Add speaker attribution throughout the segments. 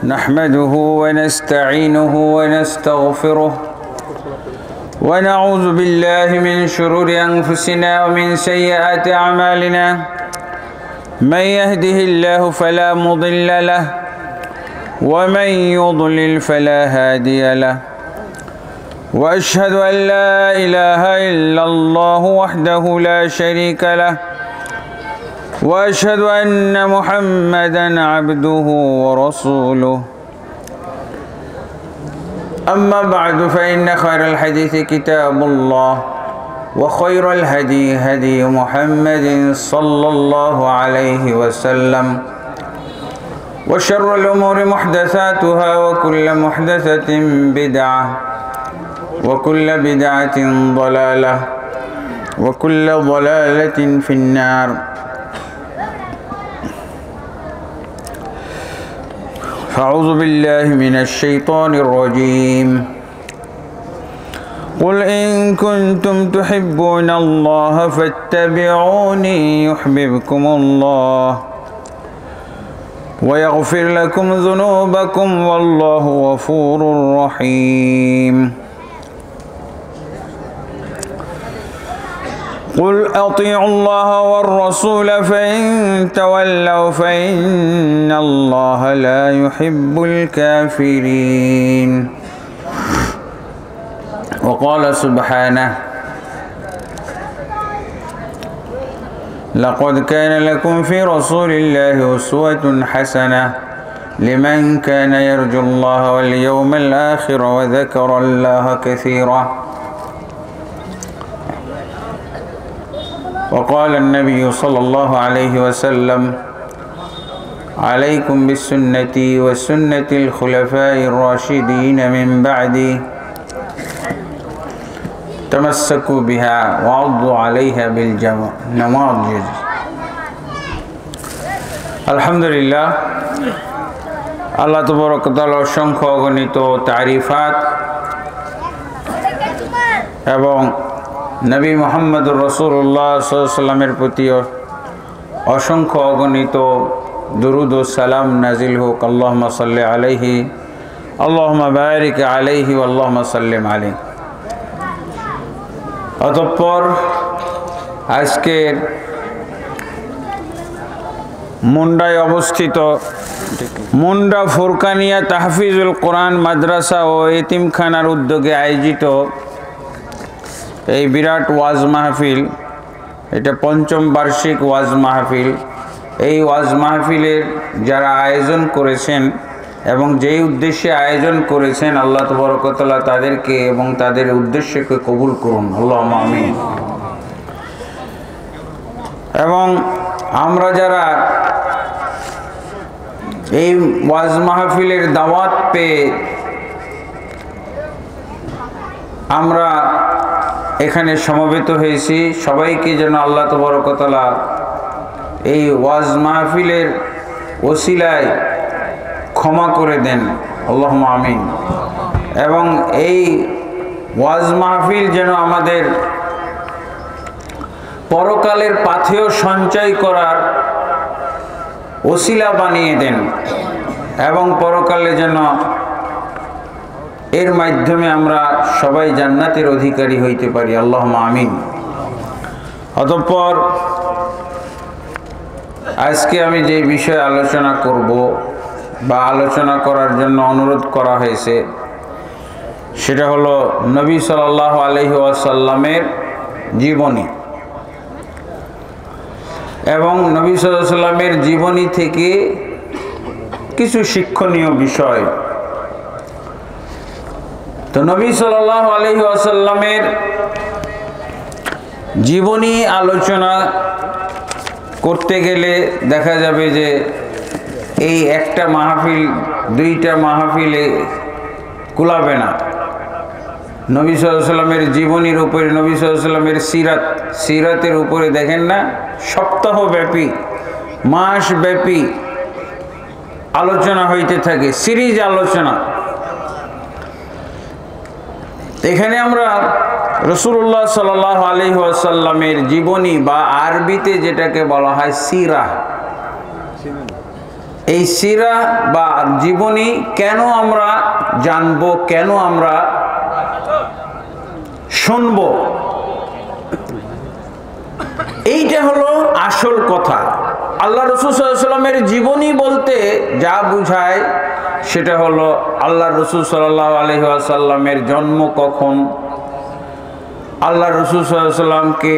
Speaker 1: نحمده ونستعينه ونستغفره ونعوذ بالله من شرور أنفسنا ومن سيئات أعمالنا من يهده الله فلا مضل له ومن يضلل فلا هادي له وأشهد أن لا إله إلا الله وحده لا شريك له وأشهد أن محمدا عبده ورسوله أما بعد فإن خير الحديث كتاب الله وخير الهدي هدي محمد صلى الله عليه وسلم وشر الأمور محدثاتها وكل محدثة بدعة وكل بدعة ضلالة وكل ضلالة في النار أعوذ بالله من الشيطان الرجيم قل إن كنتم تحبون الله فاتبعوني يحببكم الله ويغفر لكم ذنوبكم والله غفور رحيم قل أطيعوا الله والرسول فإن تولوا فإن الله لا يحب الكافرين وقال سبحانه لقد كان لكم في رسول الله أسوة حسنة لمن كان يرجو الله واليوم الآخر وذكر الله كثيرا وقال النبي صلى الله عليه وسلم عليكم بالسنة وسنة الخلفاء الراشدين من بعدي تمسكوا بها وعضوا عليها بالنواجذ الحمد لله আল্লাহ তাবারক ওয়া তাআলা অসংখ্য অগণিত তারিফাত এবং নবী মুহাম্মদুর রাসূলুল্লাহ সাল্লাল্লাহু আলাইহি ওয়াসাল্লামের প্রতি অসংখ্য অগণিত দুরুদ ও সালাম নাজিল হোক। আল্লাহুম্মা সাল্লি আলাইহি আল্লাহুম্মা বারিক আলাইহি আল্লাহুম্মা সাল্লিম আলাইহি। অতঃপর আজকের মুন্ডায় অবস্থিত মুন্ডা ফুরকানিয়া তাহফিজুল কোরআন মাদ্রাসা ও এতিমখানার উদ্যোগে আয়োজিত এই বিরাট ওয়াজ মাহফিল, এটা পঞ্চম বার্ষিক ওয়াজ মাহফিল। এই ওয়াজ মাহফিলের যারা আয়োজন করেছেন এবং যেই উদ্দেশ্যে আয়োজন করেছেন আল্লাহ তাবারক ওয়া তাআলা তাদেরকে এবং তাদের উদ্দেশ্যকে কবুল করুন, আল্লাহুম্মা আমিন। এবং আমরা যারা এই ওয়াজ মাহফিলের দাওয়াত পেয়ে আমরা এখানে সমবেত হয়েছি, সবাইকে যেন আল্লাহ তাবারক ওয়া তাআলা এই ওয়াজ মাহফিলের ওসিলায় ক্ষমা করে দেন, আল্লাহুম্মা আমিন। এবং এই ওয়াজ মাহফিল যেন আমাদের পরকালের পাথেয় সঞ্চয় করার ওসিলা বানিয়ে দেন এবং পরকালে যেন এর মাধ্যমে আমরা সবাই জান্নাতের অধিকারী হইতে পারি, আল্লাহুম্মা আমিন। অতঃপর আজকে আমি যে বিষয়ে আলোচনা করব বা আলোচনা করার জন্য অনুরোধ করা হয়েছে সেটা হলো নবী সাল্লাল্লাহু আলাইহি ওয়াসাল্লামের জীবনী এবং নবী সাল্লাল্লাহু আলাইহি ওয়াসাল্লামের জীবনী থেকে কিছু শিক্ষণীয় বিষয়। তো নবী সাল্লাল্লাহু আলাইহি ওয়াসাল্লামের জীবনী আলোচনা করতে গেলে দেখা যাবে যে এই একটা মাহফিল দুইটা মাহফিলে কুলাবে না। নবী সাল্লাল্লাহু আলাইহি ওয়াসাল্লামের জীবনীর উপরে, নবী সাল্লাল্লাহু আলাইহি ওয়াসাল্লামের সিরাতের উপরে দেখেন না সপ্তাহব্যাপী মাসব্যাপী আলোচনা হইতে থাকে, সিরিজ আলোচনা। এখানে আমরা রাসূলুল্লাহ সাল্লাল্লাহু আলাইহি ওয়াসাল্লামের জীবনী বা আরবিতে যেটাকে বলা হয় সিরা, এই সিরা বা জীবনী কেন আমরা জানব, কেন আমরা শুনব, এইটা হলো আসল কথা। আল্লাহ রাসূল সাল্লাল্লাহু আলাইহি ওয়াসাল্লামের জীবনী বলতে যা বুঝায় সেটা হলো আল্লাহ রাসূল সাল্লাল্লাহু আলাইহি ওয়াসাল্লামের জন্ম কখন, আল্লাহ রাসূল সাল্লাল্লাহু আলাইহি ওয়াসাল্লামকে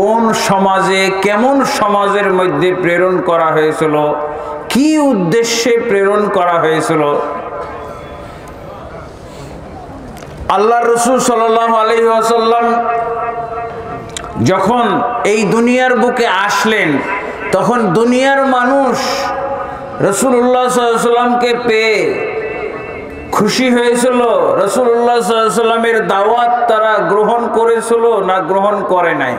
Speaker 1: কোন সমাজে, কেমন সমাজের মধ্যে প্রেরণ করা হয়েছিল, কি উদ্দেশ্যে প্রেরণ করা হয়েছিল। আল্লাহ রাসূল সাল্লাল্লাহু আলাইহি ওয়াসাল্লাম যখন এই দুনিয়ার বুকে আসলেন তখন দুনিয়ার মানুষ রাসূলুল্লাহ সাল্লাল্লাহু আলাইহি ওয়াসাল্লামকে পেয়ে খুশি হয়েছিল। রাসূলুল্লাহ সাল্লাল্লাহু আলাইহি ওয়াসাল্লামের দাওয়াত তারা গ্রহণ করেছিল না গ্রহণ করে নাই?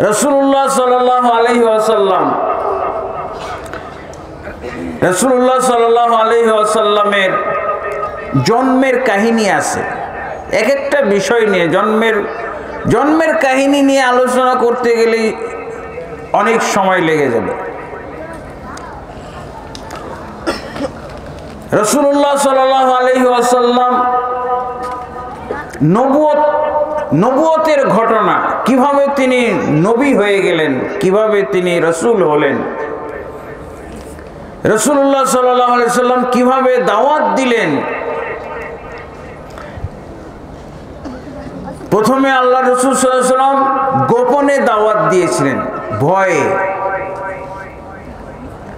Speaker 1: রাসূলুল্লাহ সাল্লাল্লাহু আলাইহি ওয়াসাল্লাম, রাসূলুল্লাহ সাল্লাল্লাহু আলাইহি ওয়াসাল্লামের জন্মের কাহিনী আছে। এক একটা বিষয় নিয়ে জন্মের কাহিনী নিয়ে আলোচনা করতে গেলেই অনেক সময় লেগে যাবে। রাসূলুল্লাহ সাল্লাল্লাহু আলাইহি ওয়াসাল্লাম নবুয়তের ঘটনা, কিভাবে তিনি নবী হয়ে গেলেন, কিভাবে তিনি রাসূল হলেন, রাসূলুল্লাহ সাল্লাল্লাহু আলাইহি ওয়াসাল্লাম কিভাবে দাওয়াত দিলেন। প্রথমে আল্লাহ রাসূল সাল্লাল্লাহু আলাইহি ওয়াসাল্লাম গোপনে দাওয়াত দিয়েছিলেন, ভয়ে।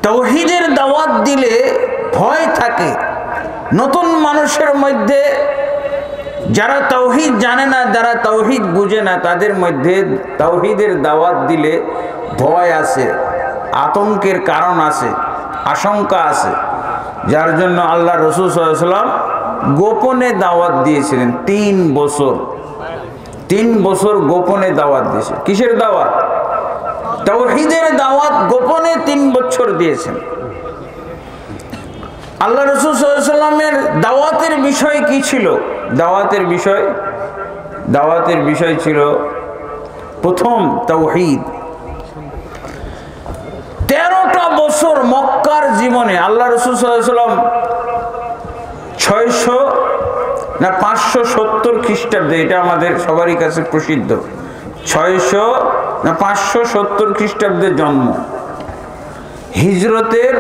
Speaker 1: তাওহীদের দাওয়াত দিলে ভয় থাকে নতুন মানুষের মধ্যে, যারা তাওহীদ জানে না, যারা তাওহীদ বুঝে না, তাদের মধ্যে তাওহীদের দাওয়াত দিলে ভয় আছে, আতঙ্কের কারণ আছে, আশঙ্কা আছে। যার জন্য আল্লাহ রাসূল সাল্লাল্লাহু আলাইহি ওয়াসাল্লাম গোপনে দাওয়াত দিয়েছিলেন 3 বছর। 3 বছর গোপনে দাওয়াত দিয়েছে। কিসের দাওয়াত? তাওহীদের দাওয়াত গোপনে 3 বছর দিয়েছেন। আল্লাহ রাসূল সাল্লাল্লাহু আলাইহি ওয়াসাল্লামের দাওয়াতের বিষয় কি ছিল? দাওয়াতের বিষয় ছিল প্রথম তাওহীদ। 13টা বছর মক্কার জীবনে আল্লাহ রাসূল সাল্লাল্লাহু আলাইহি ওয়াসাল্লাম 570 খ্রিস্টাব্দে, এটা আমাদের সবারই কাছে প্রসিদ্ধ, 570 খ্রিস্টাব্দে জন্ম। হিজরতের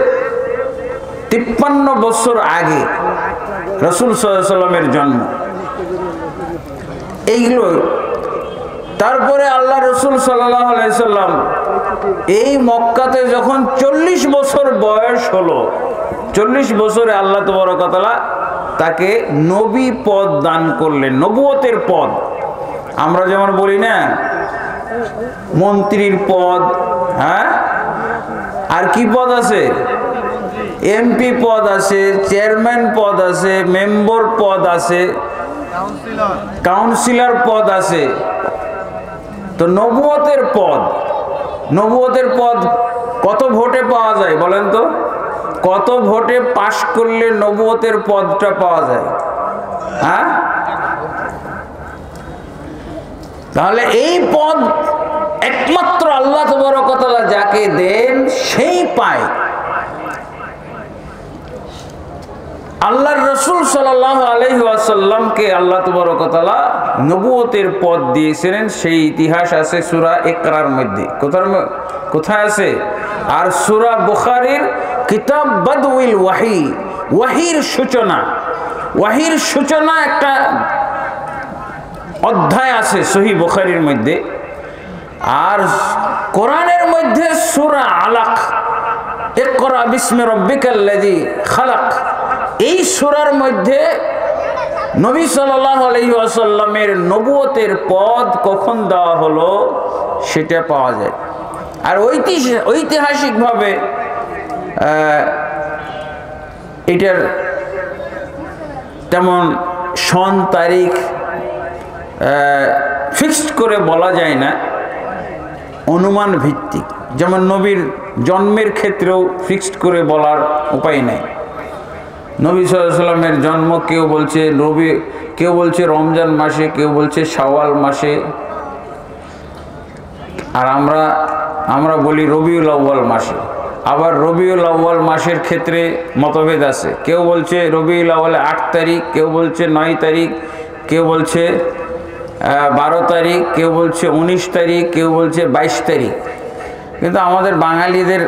Speaker 1: 53 বছর আগে রাসূল সাল্লাল্লাহু আলাইহি ওয়াসাল্লামের জন্ম। এইগুলো তারপরে আল্লাহ রাসূল সাল্লাল্লাহু আলাইহি ওয়াসাল্লাম এই মক্কাতে যখন 40 বছর বয়স হলো, 40 বছরে আল্লাহ তাবারক ওয়া তাআলা তাকে নবী পদ দান করলেন, নবুয়তের পদ। আমরা যেমন বলি না মন্ত্রীর পদ, হ্যাঁ, আর কি পদ আছে? এমপি পদ আছে, চেয়ারম্যান পদ আছে, মেম্বার পদ আছে, কাউন্সিলর পদ আছে। তো নবুয়তের পদ কত ভোটে পাওয়া যায় বলেন তো? কত ভোটে পাশ করলে নবুয়তের পদটা পাওয়া যায়? হ্যাঁ, তাহলে এই পদ একমাত্র আল্লাহ তাবারক ওয়া তাআলা যাকে দেন সেই পায়। আল্লাহর রাসূল সাল্লাল্লাহু আলাইহি ওয়াসাল্লামকে আল্লাহ তাবারক ওয়া তাআলা নবুয়তের পদ দিয়েছিলেন। সেই ইতিহাস আছে সূরা ইকরার মধ্যে। কোথায় আছে? আর সূরা বুখারীর কিতাব বাদউল ওয়াহি, ওয়াহির সূচনা একটা অধ্যায় আছে সহিহ বুখারীর মধ্যে। আর কোরআনের মধ্যে সূরা আলাক, ইকরা বিসমি রাব্বিকাল্লাযী খালাক, এই সূরার মধ্যে নবী সাল্লাল্লাহু আলাইহি ওয়াসাল্লামের নবুয়তের পদ কখন দেওয়া হলো সেটা পাওয়া যায়। আর ঐতিহাসিকভাবে এটার তেমন সন তারিখ ফিক্সড করে বলা যায় না, অনুমান ভিত্তিক। যেমন নবীর জন্মের ক্ষেত্রেও ফিক্সড করে বলার উপায় নাই। নবী সাল্লাল্লাহু আলাইহি ওয়াসাল্লামের জন্ম কেউ বলছে রমজান মাসে, কেউ বলছে শাওয়াল মাসে। আর আমরা আমরা বলি রবিউল আউয়াল মাসে। আবার রবিউল আউয়াল মাসের ক্ষেত্রে মতভেদ আছে। কেউ বলছে রবিউল আউয়ালে 8 তারিখ, কেউ বলছে 9 তারিখ, কেউ বলছে 12 তারিখ, কেউ বলছে 19 তারিখ, কেউ বলছে 22 তারিখ। কিন্তু আমাদের বাঙালিদের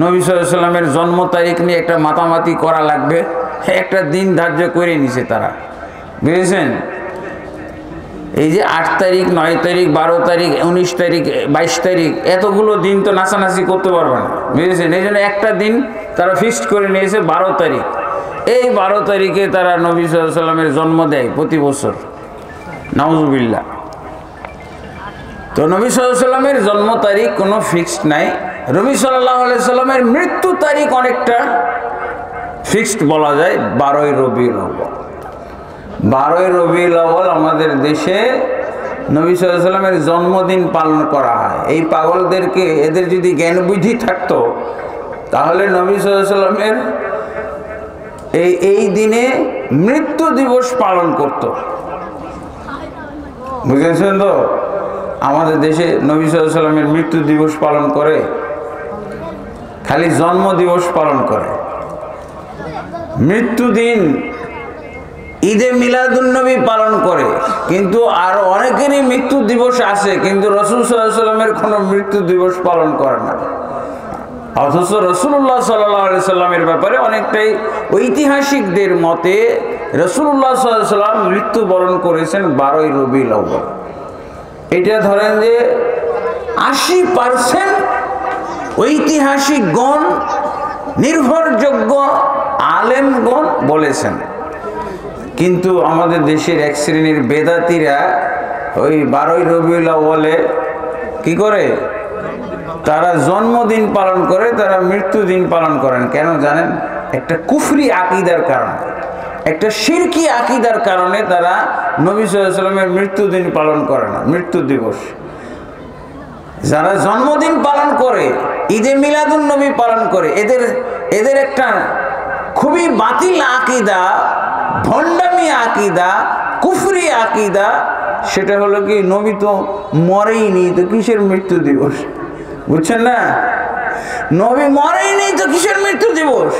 Speaker 1: নবী সাল্লাল্লাহু আলাইহি ওয়াসাল্লামের জন্ম তারিখ নিয়ে একটা মাতামাতি করা লাগবে, একটা দিন ধার্য করে নিছে তারা, বুঝেছেন? এই যে 8 তারিখ, 9 তারিখ, 12 তারিখ, 19 তারিখ, 22 তারিখ, এতগুলো দিন তো নাচানাচি করতে পারবে না, বুঝেছেন? এই জন্য একটা দিন তারা ফিক্সড করে নিয়েছে 12 তারিখ। এই 12 তারিখে তারা নবী সাল্লাল্লাহু আলাইহি ওয়াসাল্লামের জন্ম দেয় প্রতি বছর, নাউজুবিল্লাহ। তো নবী সাল্লাল্লাহু আলাইহি ওয়াসাল্লামের জন্ম তারিখ কোনো ফিক্সড নাই। নবী সাল্লাল্লাহু আলাইহি ওয়াসাল্লামের মৃত্যু তারিখ অনেকটা ফিক্সড বলা যায়, 12ই রবিউল আউয়াল। 12ই রবিউল আউয়াল আমাদের দেশে নবী সাল্লাল্লাহু আলাইহি ওয়াসাল্লামের জন্মদিন পালন করা হয়। এই পাগলদেরকে, এদের যদি জ্ঞান বুদ্ধি থাকতো তাহলে নবী সাল্লাল্লাহু আলাইহি ওয়াসাল্লামের এই দিনে মৃত্যু দিবস পালন করত, বুঝেছেন তো? আমাদের দেশে নবী সাল্লাল্লাহু আলাইহি ওয়াসাল্লামের মৃত্যু দিবস পালন করে, খালি জন্ম দিবস পালন করে। মৃত্যু দিন ঈদে মিলাদুন্নবী পালন করে, কিন্তু আর অনেকেরই মৃত্যু দিবস আছে, কিন্তু রাসূল সাল্লাল্লাহু আলাইহি ওয়াসাল্লামের কোনো মৃত্যু দিবস পালন করে না। অথচ রাসূলুল্লাহ সাল্লাল্লাহু আলাইহি ওয়াসাল্লামের ব্যাপারে অনেকটাই ঐতিহাসিকদের মতে রাসূলুল্লাহ সাল্লাল্লাহু আলাইহি ওয়াসাল্লাম মৃত্যুবরণ করেছেন 12ই রবিউল আউয়াল। এটা ধরেন যে 80% ঐতিহাসিকগণ, নির্ভরযোগ্য আলেমগণ বলেছেন। কিন্তু আমাদের দেশের এক শ্রেণীর বেদাতীরা ওই 12ই রবিউল আউয়ালে কি করে? তারা জন্মদিন পালন করে, তারা মৃত্যুদিন পালন করেন। কেন জানেন? একটা কুফরি আকীদার কারণে, একটা শিরকি আকীদার কারণে তারা নবী সাল্লাল্লাহু আলাইহি ওয়াসাল্লামের মৃত্যুদিন পালন করে না, মৃত্যু দিবস। যারা জন্মদিন পালন করে, ঈদে মিলাদুন নবী পালন করে, এদের একটা খুবই বাতিল আকীদা, ভণ্ডামি আকীদা, কুফরি আকীদা। সেটা হলো কি, নবী তো মরেইনি, তো কিসের মৃত্যু দিবস? বুঝছেন না? নবী মরেইনি তো কিসের মৃত্যু দিবস?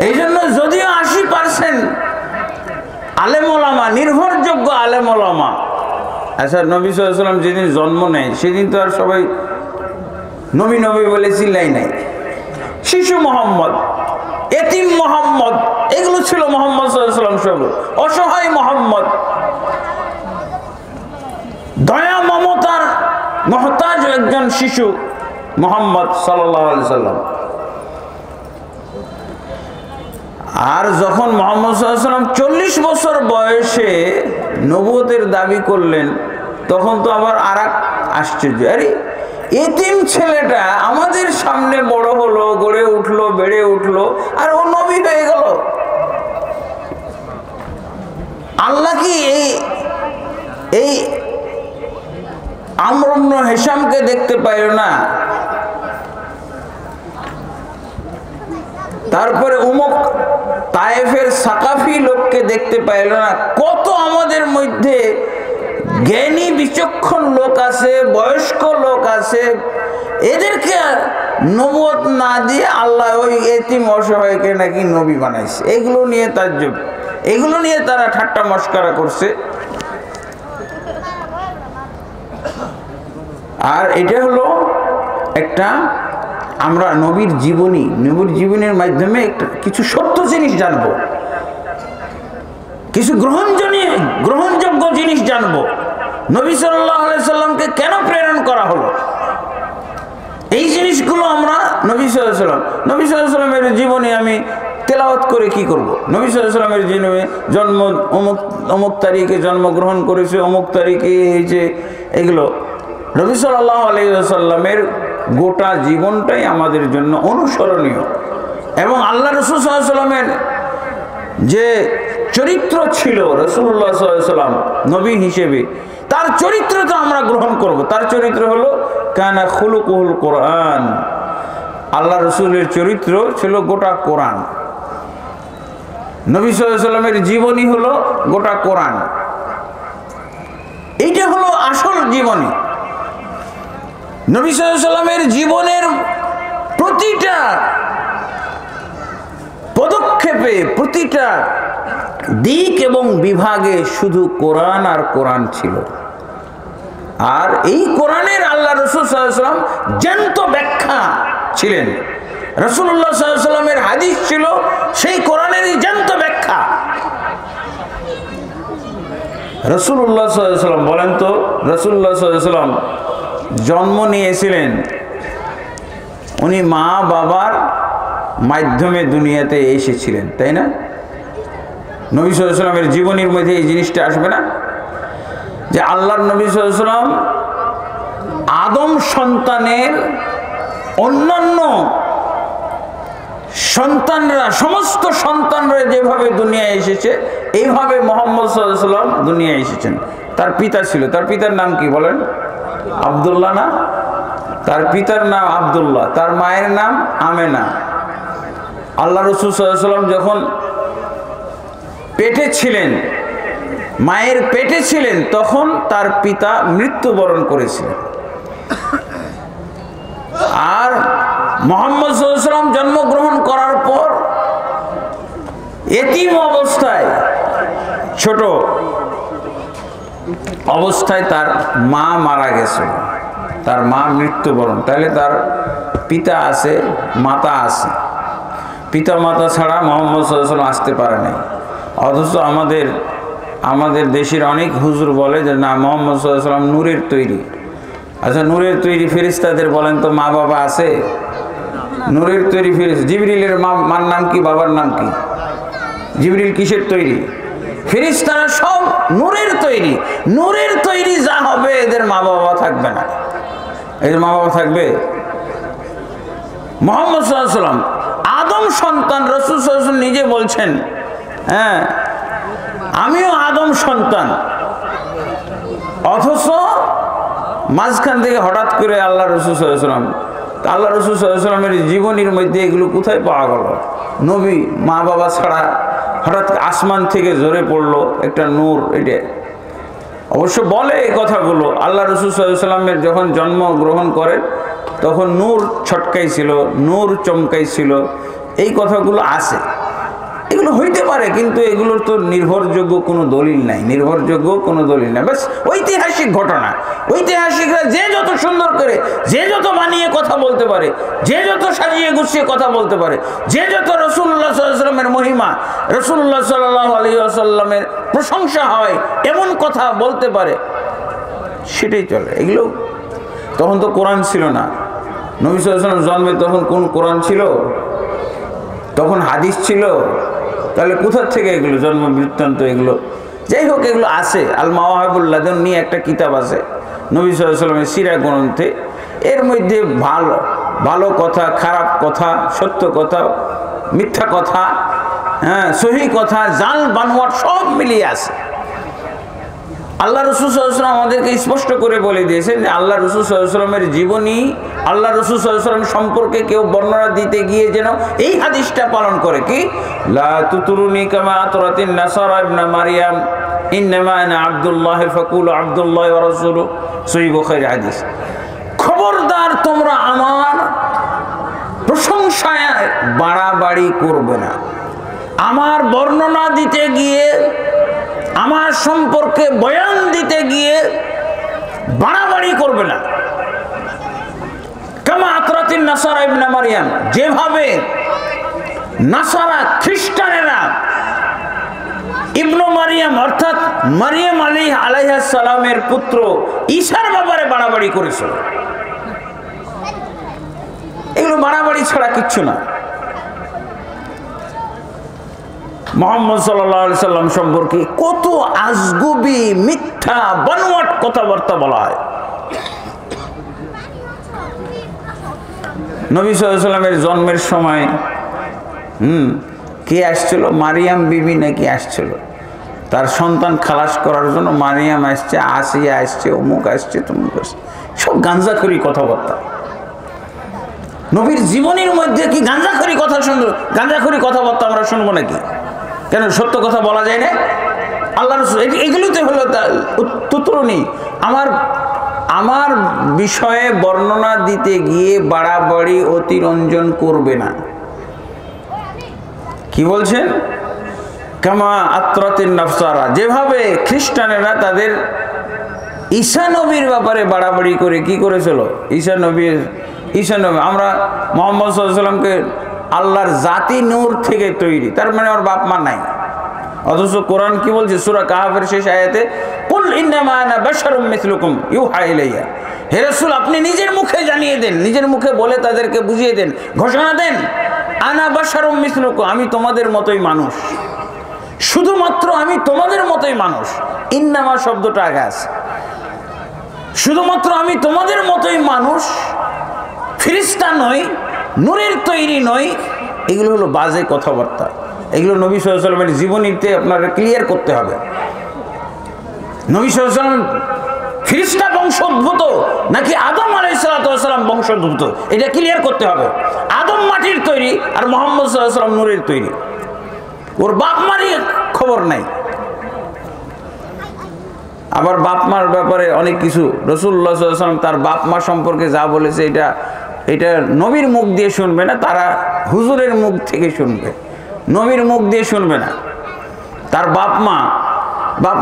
Speaker 1: এই জন্য যদিও 80% আলেম ওলামা, নির্ভরযোগ্য আলেম ওলামা, আচ্ছা নবী সাল্লাল্লাহু আলাইহি ওয়াসাল্লাম যেদিন জন্ম নেয় সেদিন তো আর সবাই নবী নবী বলে চিল্লাই নাই। শিশু মোহাম্মদ, এতিম মোহাম্মদ, এগুলো ছিল মুহাম্মদ সাল্লাল্লাহু আলাইহি ওয়াসাল্লাম। সব অসহায় মোহাম্মদ, দয়া মমতার মুহতাজ একজন শিশু মুহাম্মদ সাল্লাল্লাহু আলাইহি ওয়াসাল্লাম। আর যখন মুহাম্মদ সাল্লাল্লাহু আলাইহি ওয়াসাল্লাম 40 বছর বয়সে নবুয়তের দাবি করলেন, তখন তো আবার আরেক আশ্চর্য, আরে এতিম ছেলেটা আমাদের সামনে বড় হলো, গড়ে উঠলো, বেড়ে উঠলো, আর ও নবী হয়ে গেল। আল্লাহ কি এই আমর ইবনে হিশামকে দেখতে পাইল না? তারপরে অমুক তায়েফের সাকাফি লোককে দেখতে পাইল না? কত আমাদের মধ্যে জ্ঞানী বিচক্ষণ লোক আছে, বয়স্ক লোক আছে, এদেরকে নবুয়ত না দিয়ে আল্লাহ ওই এতিম অসহায়কে নাকি নবী বানাইছে। এগুলো নিয়ে তাজ্জব, এগুলো নিয়ে তারা ঠাট্টা মশকরা করছে। আর এটা হলো একটা, আমরা নবীর জীবনীর মাধ্যমে একটা কিছু সত্য জিনিস জানবো, কিছু গ্রহণযোগ্য জিনিস জানবো। নবী সাল্লাল্লাহু আলাইহি সাল্লামকে কেন প্রেরণ করা হলো, এই জিনিসগুলো আমরা নবী সাল্লাল্লাহু আলাইহি সাল্লামের জীবনে আমি তেলাওয়াত করে কি করব? নবী সাল্লাল্লাহু আলাইহি সাল্লামের জীবনে জন্ম, অমুক তারিখে জন্মগ্রহণ করেছে, অমুক তারিখে এই যে এগুলো, নবী সাল্লাল্লাহু আলাইহি সাল্লামের গোটা জীবনটাই আমাদের জন্য অনুসরণীয়। এবং আল্লাহ রাসূল সাল্লাল্লাহু আলাইহি সাল্লামের যে চরিত্র ছিল, রাসূলুল্লাহ সাল্লাল্লাহু আলাইহি সাল্লাম নবী হিসেবে, তার চরিত্র তো আমরা গ্রহণ করব। তার চরিত্র হলো কানা খুলুকুল কোরআন। আল্লাহ রাসূলের চরিত্র ছিল গোটা কোরআন। নবী সাল্লাল্লাহু আলাইহি সাল্লামের জীবনী হলো গোটা কোরআন। এইটা হলো আসল জীবনী। নবী সাল্লাল্লাহু আলাইহি ওয়াসাল্লামের জীবনের প্রতিটা পদক্ষেপে, প্রতিটা দিক এবং বিভাগে শুধু কোরআন আর কোরআন ছিল। আর এই কোরআনের আল্লাহ রাসূল সাল্লাল্লাহু আলাইহি ওয়াসাল্লাম জ্যান্ত ব্যাখ্যা ছিলেন। রাসূলুল্লাহ সাল্লাল্লাহু আলাইহি ওয়াসাল্লামের হাদিস ছিল সেই কোরআনেরই জ্যান্ত ব্যাখ্যা। রাসূলুল্লাহ সাল্লাল্লাহু আলাইহি ওয়াসাল্লাম বলেন তো, রাসূলুল্লাহ সাল্লাল্লাহু আলাইহি ওয়াসাল্লাম জন্ম নিয়েছিলেন, উনি মা বাবার মাধ্যমে দুনিয়াতে এসেছিলেন, তাই না? নবী সাল্লাল্লাহু আলাইহি ওয়াসাল্লামের জীবনীর মধ্যে এই জিনিসটা আসবে না যে আল্লাহর নবী সাল্লাল্লাহু আলাইহি ওয়াসাল্লাম আদম সন্তানের অন্যান্য সন্তানরা, সমস্ত সন্তানরা যেভাবে দুনিয়ায় এসেছে এইভাবে মুহাম্মদ সাল্লাল্লাহু আলাইহি ওয়াসাল্লাম দুনিয়ায় এসেছেন। তার পিতা ছিল, তার পিতার নাম কি বলেন? আব্দুল্লাহ না? তার পিতার নাম আব্দুল্লাহ, তার মায়ের নাম আমেনা। আল্লাহ রাসূল সাল্লাল্লাহু আলাইহি ওয়াসাল্লাম যখন পেটে ছিলেন, মায়ের পেটে ছিলেন, তখন তার পিতা মৃত্যুবরণ করেছিলেন। আর মুহাম্মদ সাল্লাল্লাহু আলাইহি ওয়াসাল্লাম জন্মগ্রহণ করার পর এতিম অবস্থায়, ছোট অবস্থায় তার মা মারা গেছে, তার মা মৃত্যুবরণ। তাহলে তার পিতা আছে, মাতা আছে, পিতা মাতা ছাড়া মুহাম্মদ সাল্লাল্লাহু আলাইহি ওয়াসাল্লাম আসতে পারে নাই। অথচ আমাদের দেশের অনেক হুজুর বলে যে না, মুহাম্মদ সাল্লাল্লাহু আলাইহি ওয়াসাল্লাম নূরের তৈরি। আচ্ছা, নূরের তৈরি ফেরেশতাদের বলেন তো মা বাবা আছে? নূরের তৈরি ফেরেশতা জিবরিলের মার নাম কি, বাবার নাম কি? জিবরিল কিসের তৈরি? ফেরেশতারা সব নূরের তৈরি। নূরের তৈরি যা হবে এদের মা বাবা থাকবে না। এদের মা বাবা থাকবে? মুহাম্মদ সাল্লাল্লাহু আলাইহি ওয়াসাল্লাম আদম সন্তান। রাসূল সাল্লাল্লাহু আলাইহি ওয়াসাল্লাম নিজে বলছেন, হ্যাঁ আমিও আদম সন্তান। অথচ মাঝখান থেকে হঠাৎ করে আল্লাহ রাসূল সাল্লাল্লাহু আলাইহি ওয়াসাল্লাম, আল্লাহ রাসূল সাল্লাল্লাহু আলাইহি ওয়াসাল্লামের জীবনীর মধ্যে এগুলো কোথায় পাওয়া গেল? নবী মা বাবা ছাড়া হঠাৎ আসমান থেকে ঝরে পড়লো একটা নূর। এটা অবশ্য বলে এই কথাগুলো, আল্লাহ রাসূল সাল্লাল্লাহু আলাইহি ওয়াসাল্লামের যখন জন্মগ্রহণ করেন তখন নূর ছটকাইছিল, নূর চমকাইছিল, এই কথাগুলো আছে। এগুলো হইতে পারে, কিন্তু এগুলোর তো নির্ভরযোগ্য কোনো দলিল নাই, নির্ভরযোগ্য কোনো দলিল নাই। বাস ঐতিহাসিক ঘটনা। ঐতিহাসিকরা যে যত সুন্দর করে, যে যত বানিয়ে কথা বলতে পারে, যে যত সাজিয়ে গুছিয়ে কথা বলতে পারে, যে যত রাসূলুল্লাহ সাল্লাল্লাহু আলাইহি ওয়াসাল্লামের মহিমা, রাসূলুল্লাহ সাল্লাল্লাহু আলাইহি ওয়াসাল্লামের প্রশংসা হয় এমন কথা বলতে পারে, সেটাই চলে। এগুলো তখন তো কোরআন ছিল না। নবী সাল্লাল্লাহু আলাইহি ওয়াসাল্লাম জন্মে তখন কোন কোরআন ছিল? তখন হাদিস ছিল। তাহলে কোথা থেকে এগুলো জন্ম বৃত্তান্ত? এগুলো যাই হোক, এগুলো আছে। আল মাওয়াহিবুল লাদুন্নী একটা কিতাব আছে নবী সাল্লাল্লাহু আলাইহি ওয়াসাল্লামের সিরা গ্রন্থে। এর মধ্যে ভালো ভালো কথা, খারাপ কথা, সত্য কথা, মিথ্যা কথা, হ্যাঁ সহি কথা, জাল বানোয়াট সব মিলিয়ে আছে। আল্লাহ রাসূল সাল্লাল্লাহু আলাইহি ওয়াসাল্লাম আমাদেরকে স্পষ্ট করে বলে দিয়েছেন যে আল্লাহ রাসূল সাল্লাল্লাহু আলাইহি ওয়াসাল্লামের জীবনী, আল্লাহ রাসূল সাল্লাল্লাহু আলাইহি ওয়াসাল্লাম সম্পর্কে কেউ বর্ণনা দিতে গিয়ে যেন এই হাদিসটা পালন করে, কি লা তুতরুনি কামা আতরাতিন নাসারা ইবনে মারইয়াম ইন্নামা আনা আব্দুল্লাহ ফাকুলু আব্দুল্লাহ ওয়া রাসূলু, সহিহ বুখারী হাদিস। খবরদার তোমরা আমার প্রশংসায় বাড়াবাড়ি করবে না, আমার বর্ণনা দিতে গিয়ে, আমার সম্পর্কে বয়ান দিতে গিয়ে বাড়াবাড়ি করবে না। কামা আতরাতিন নাসারা ইবনে মারইয়াম, যেভাবে নাসারা খ্রিস্টানেরা ইবনে মারইয়াম অর্থাৎ মারইয়াম আলাইহিস সালামের পুত্র ঈসার ব্যাপারে বাড়াবাড়ি করেছিল। এগুলো বাড়াবাড়ি ছাড়া কিচ্ছু না। মুহাম্মদ সাল্লাল্লাহু আলাইহি সাল্লাম সম্পর্কে কত আজগুবি, মিথ্যা, বানোয়াট কথাবার্তা বলা হয়। নবী সাল্লাল্লাহু আলাইহি সাল্লামের জন্মের সময় কে আসছিল? মারিয়াম বিবি নাকি আসছিল তার সন্তান খালাস করার জন্য। মারিয়াম আসছে, আসিয়া আসছে, অমুক আসছে, তমুক আসছে, সব গাঁজাখড়ি কথাবার্তা। নবীর জীবনীর মধ্যে কি গাঁজাখড়ি কথা শুনবো? গাঁজাখড়ি কথাবার্তা আমরা শুনবো নাকি? কেন, সত্য কথা বলা যায় না? আল্লাহ রাসূল এগুলোতে হলো তুতরুনি, আমার আমার বিষয়ে বর্ণনা দিতে গিয়ে বাড়াবাড়ি অতিরঞ্জন করবে না। কি বলছেন? কামা আত্রাতিন নাফসারা, যেভাবে খ্রিস্টানেরা তাদের ঈসা নবীর ব্যাপারে বাড়াবাড়ি করে কি করেছিল। ঈসা নবী আমরা মুহাম্মদ সাল্লাল্লাহু আলাইহি ওয়াসাল্লামকে আল্লাহর জাতি নূর থেকে তৈরি, তার মানে ওর বাপ মা নাই। অথচ কোরআন কি বলছে সূরা কাহফের শেষ আয়াতে, কুল ইন্নামা আনা বাশারুম মিসলুকুম ইউহা ইলাইয়া। হে রাসূল, আপনি নিজের মুখে জানিয়ে দেন, নিজের মুখে বলে তাদেরকে বুঝিয়ে দেন, ঘোষণা দেন, আনা বাশারুম মিসলুকুম, আমি তোমাদের মতোই মানুষ, শুধুমাত্র আমি তোমাদের মতোই মানুষ। ইন্নামা শব্দটা আগে আছে, শুধুমাত্র আমি তোমাদের মতোই মানুষ, ফেরেশতা নই, নূরের তৈরি নই। এগুলো হলো বাজে কথাবার্তা। এগুলো নবী সাল্লাল্লাহু আলাইহি ওয়াসাল্লামের জীবনীতে আপনারা ক্লিয়ার করতে হবে। নবী সাল্লাল্লাহু আলাইহি ওয়াসাল্লাম ফেরেশতা বংশোদ্ভূত নাকি আদম আলাইহিস সালাম বংশোদ্ভূত, এটা ক্লিয়ার করতে হবে। আদম মাটির তৈরি আর মুহাম্মদ সাল্লাল্লাহু আলাইহি ওয়াসাল্লাম নূরের তৈরি, ওর বাপ মারই খবর নাই। আবার বাপ মার ব্যাপারে অনেক কিছু রাসূলুল্লাহ সাল্লাল্লাহু আলাইহি ওয়াসাল্লাম তার বাপ মা সম্পর্কে যা বলেছে এটা নবীর মুখ দিয়ে শুনবে না, তারা হুজুরের মুখ থেকে শুনবে, নবীর মুখ দিয়ে শুনবে না। তার বাপ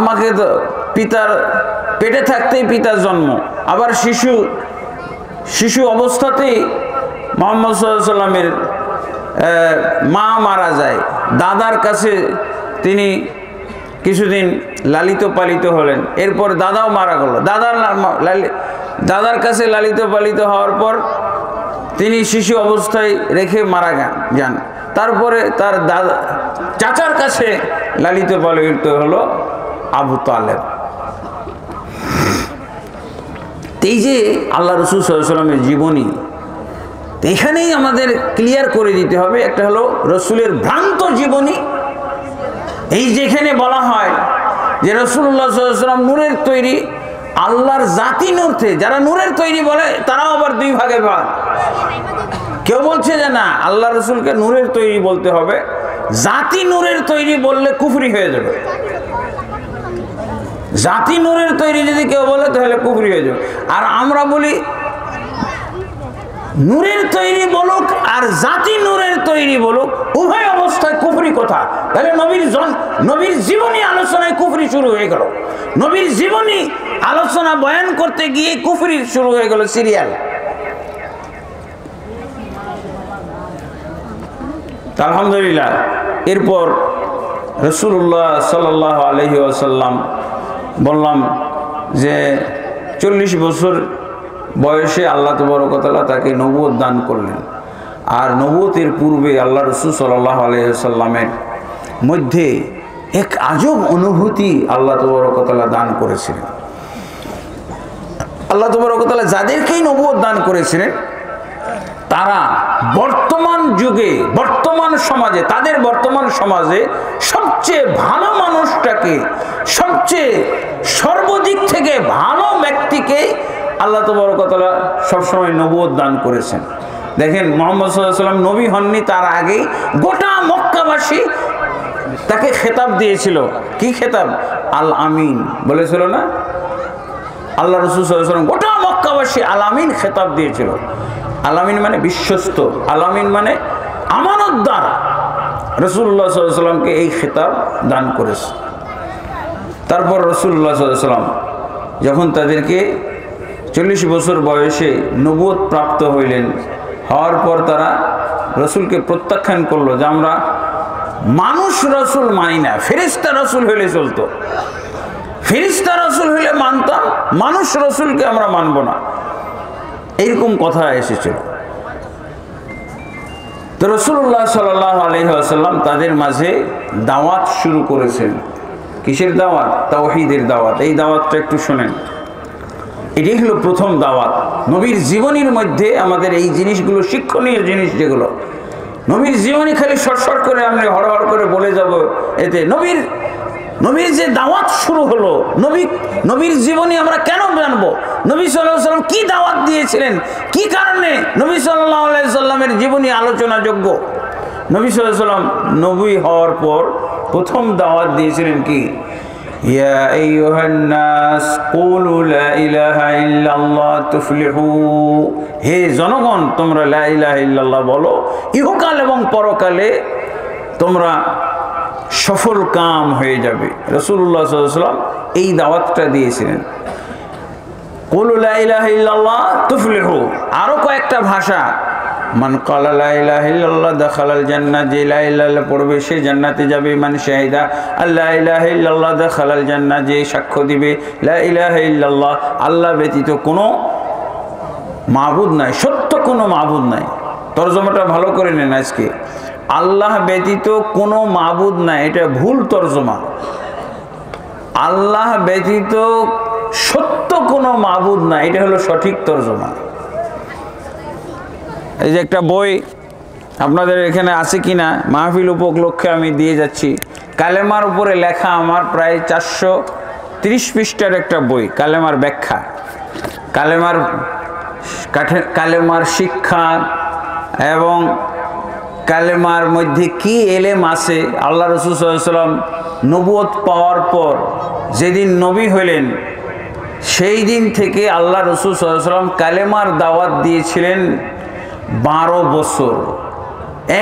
Speaker 1: মাকে তো পিতার পেটে থাকতেই পিতার জন্ম, আবার শিশু অবস্থাতেই মুহাম্মদ সাল্লাল্লাহু আলাইহি ওয়াসাল্লামের মা মারা যায়, দাদার কাছে তিনি কিছুদিন লালিত পালিত হলেন, এরপর দাদাও মারা গেল। দাদার কাছে লালিত পালিত হওয়ার পর তিনি শিশু অবস্থায় রেখে মারা যান। তারপরে তার দাদা চাচার কাছে লালিত পালিত হলো আবু তালেব। এই যে আল্লাহ রাসূল সাল্লাল্লাহু আলাইহি ওয়াসাল্লামের জীবনী, এখানেই আমাদের ক্লিয়ার করে দিতে হবে। একটা হলো রসুলের ভ্রান্ত জীবনী, এই যেখানে বলা হয় যে রাসূলুল্লাহ সাল্লাল্লাহু আলাইহি ওয়াসাল্লাম নূরের তৈরি, আল্লাহর জাতি নূর থেকে, যারা নূরের তৈরি বলে তারাও আবার দুই ভাগে ভাগ। কেউ বলছে যে না, আল্লাহ রসুলকে নূরের তৈরি বলতে হবে, জাতি নূরের তৈরি বললে কুফরি হয়ে যাবে। জাতি নূরের তৈরি যদি কেউ বলে তাহলে কুফরি হয়ে যাবে। আর আমরা বলি নূরের তৈরি বলুক আর জাতি নূরের তৈরি বলুক, উভয় অবস্থায় কুফরি কথা। তাহলে নবীর জীবনী আলোচনায় কুফরি শুরু হয়ে গেল, নবীর জীবনী আলোচনা বয়ান করতে গিয়ে কুফরি শুরু হয়ে গেল সিরিয়াল। আলহামদুলিল্লাহ, এরপর রাসূলুল্লাহ সাল্লাল্লাহু আলাইহি ওয়াসাল্লাম বললাম যে 40 বছর বয়সে আল্লাহ তাবারক ওয়া তাআলা তাকে নবুয়ত দান করলেন। আর নবুয়তের পূর্বে আল্লাহ রাসূল সাল্লাল্লাহু আলাইহি ওয়াসাল্লামের মধ্যে এক আজব অনুভূতি আল্লাহ তাবারক ওয়া তাআলা দান করেছিলেন। আল্লাহ তাবারক ওয়া তাআলা যাদেরকেই নবুয়ত দান করেছিলেন, তারা বর্তমান যুগে, বর্তমান সমাজে, তাদের বর্তমান সমাজে সবচেয়ে ভালো মানুষটাকে, সবচেয়ে সর্বদিক থেকে ভালো ব্যক্তিকে আল্লাহ তাবারক ওয়া তাআলা সবসময় নবুয়ত দান করেছেন। দেখেন, মুহাম্মদ সাল্লাল্লাহু আলাইহি ওয়াসাল্লাম নবী হননি, তার আগেই গোটা মক্কাবাসী তাকে খেতাব দিয়েছিল। কি খেতাব? আল আমিন বলেছিল না? আল্লাহ রাসূল সাল্লাল্লাহু আলাইহি ওয়াসাল্লাম গোটা মক্কাবাসী আল আমিন খেতাব দিয়েছিল। আল আমিন মানে বিশ্বস্ত, আল আমিন মানে আমানতদার। রাসূলুল্লাহ সাল্লাল্লাহু আলাইহি ওয়াসাল্লামকে এই খেতাব দান করেছে। তারপর রাসূলুল্লাহ সাল্লাল্লাহু আলাইহি ওয়াসাল্লাম যখন তাদেরকে 40 বছর বয়সে নবুয়ত প্রাপ্ত হইলেন, হওয়ার পর তারা রসুলকে প্রত্যাখ্যান করলো যে আমরা মানুষ রসুল মানি না, ফেরেশতা রসুল হইলে চলতো, ফেরেশতা রসুল হইলে মানতাম, মানুষ রসুলকে আমরা মানব না, এইরকম কথা এসেছিল। তো রাসূলুল্লাহ সাল্লাল্লাহু আলাইহি ওয়াসাল্লাম তাদের মাঝে দাওয়াত শুরু করেছেন। কিসের দাওয়াত? তাওহীদের দাওয়াত। এই দাওয়াতটা একটু শুনেন। এটাই হলো প্রথম দাওয়াত। নবীর জীবনীর মধ্যে আমাদের এই জিনিসগুলো শিক্ষণীয় জিনিস, যেগুলো নবীর জীবনী খালি শর্ট করে আমরা হড়হড় করে বলে যাব, এতে নবীর যে দাওয়াত শুরু হলো, নবীর জীবনী আমরা কেন জানবো, নবী সাল্লাল্লাহু আলাইহি ওয়াসাল্লাম কি দাওয়াত দিয়েছিলেন, কি কারণে নবী সাল্লাল্লাহু আলাইহি ওয়াসাল্লামের জীবনী আলোচনাযোগ্য। নবী সাল্লাল্লাহু আলাইহি ওয়াসাল্লাম নবী হওয়ার পর প্রথম দাওয়াত দিয়েছিলেন কি? ইয়া আইয়ুহান নাস কুলু লা ইলাহা ইল্লাল্লাহ তুফলিহু, হে জনগণ তোমরা লা ইলাহা ইল্লাল্লাহ বলো, ইহকাল এবং পরকালে তোমরা সফল কাম হয়ে যাবে। রাসূলুল্লাহ সাল্লাল্লাহু আলাইহি ওয়াসাল্লাম এই দাওয়াতটা দিয়েছিলেন, কুলু লা ইলাহা ইল্লাল্লাহ তুফলিহু। আরো কয়েকটা ভাষা, মান ক্বালা লা ইলাহা ইল্লাল্লাহ দাখালাল জান্নাহ, যে লা ইলাহা ইল্লাল্লাহ পড়বে সে জান্নাতে যাবে। মান শাহিদা আল্লা ইলাহা ইল্লাল্লাহ দাখালাল জান্নাহ, যে সাক্ষ্য দিবে লা ইলাহা ইল্লাল্লাহ আল্লাহ ব্যতীত কোনো মাবুদ নাই, সত্য কোনো মাবুদ নাই। তরজমাটা ভালো করে নেন আজকে, আল্লাহ ব্যতীত কোনো মাবুদ নাই, এটা ভুল তরজমা। আল্লাহ ব্যতীত সত্য কোনো মাবুদ নাই, এটা হলো সঠিক তরজমা। এই যে একটা বই আপনাদের এখানে আছে কিনা মাহফিল উপলক্ষে আমি দিয়ে যাচ্ছি, কালেমার উপরে লেখা আমার প্রায় 430 পৃষ্ঠার একটা বই, কালেমার ব্যাখ্যা, কালেমার শিক্ষা এবং কালেমার মধ্যে কি এলেম আছে। আল্লাহ রাসূল সাল্লাল্লাহু আলাইহি ওয়াসাল্লাম নবুয়ত পাওয়ার পর যেদিন নবী হলেন সেই দিন থেকে আল্লাহ রাসূল সাল্লাল্লাহু আলাইহি ওয়াসাল্লাম কালেমার দাওয়াত দিয়েছিলেন 12 বছর,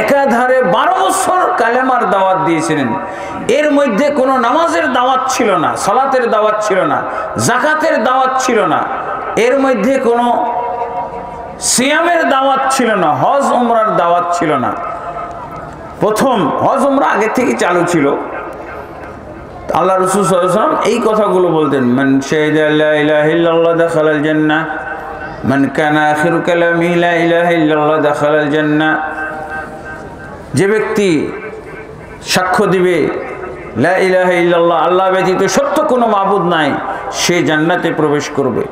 Speaker 1: একাধারে 12 বছর কালেমার দাওয়াত দিয়েছিলেন। এর মধ্যে কোনো নামাজের দাওয়াত ছিল না, সালাতের দাওয়াত ছিল না, যাকাতের দাওয়াত ছিল না, এর মধ্যে কোনো সিয়ামের দাওয়াত ছিল না, হজ উমরার দাওয়াত ছিল না। প্রথম হজ উমরা আগে থেকে চালু ছিল। আল্লাহ রাসূল সাল্লাল্লাহু আলাইহি ওয়াসাল্লাম এই কথাগুলো বলতেন, মান শাহিদা লা ইলাহা ইল্লাল্লাহ দাখালাল জান্নাহ, মান কানা আখিরু কালামিহি লা ইলাহা ইল্লাল্লাহ দাখালাল জান্নাহ, যে ব্যক্তি সাক্ষ্য দিবে লা ইলাহা ইল্লাল্লাহ আল্লাহ ব্যতীত সত্য কোনো মাবুদ নাই, সে জান্নাতে প্রবেশ করবে।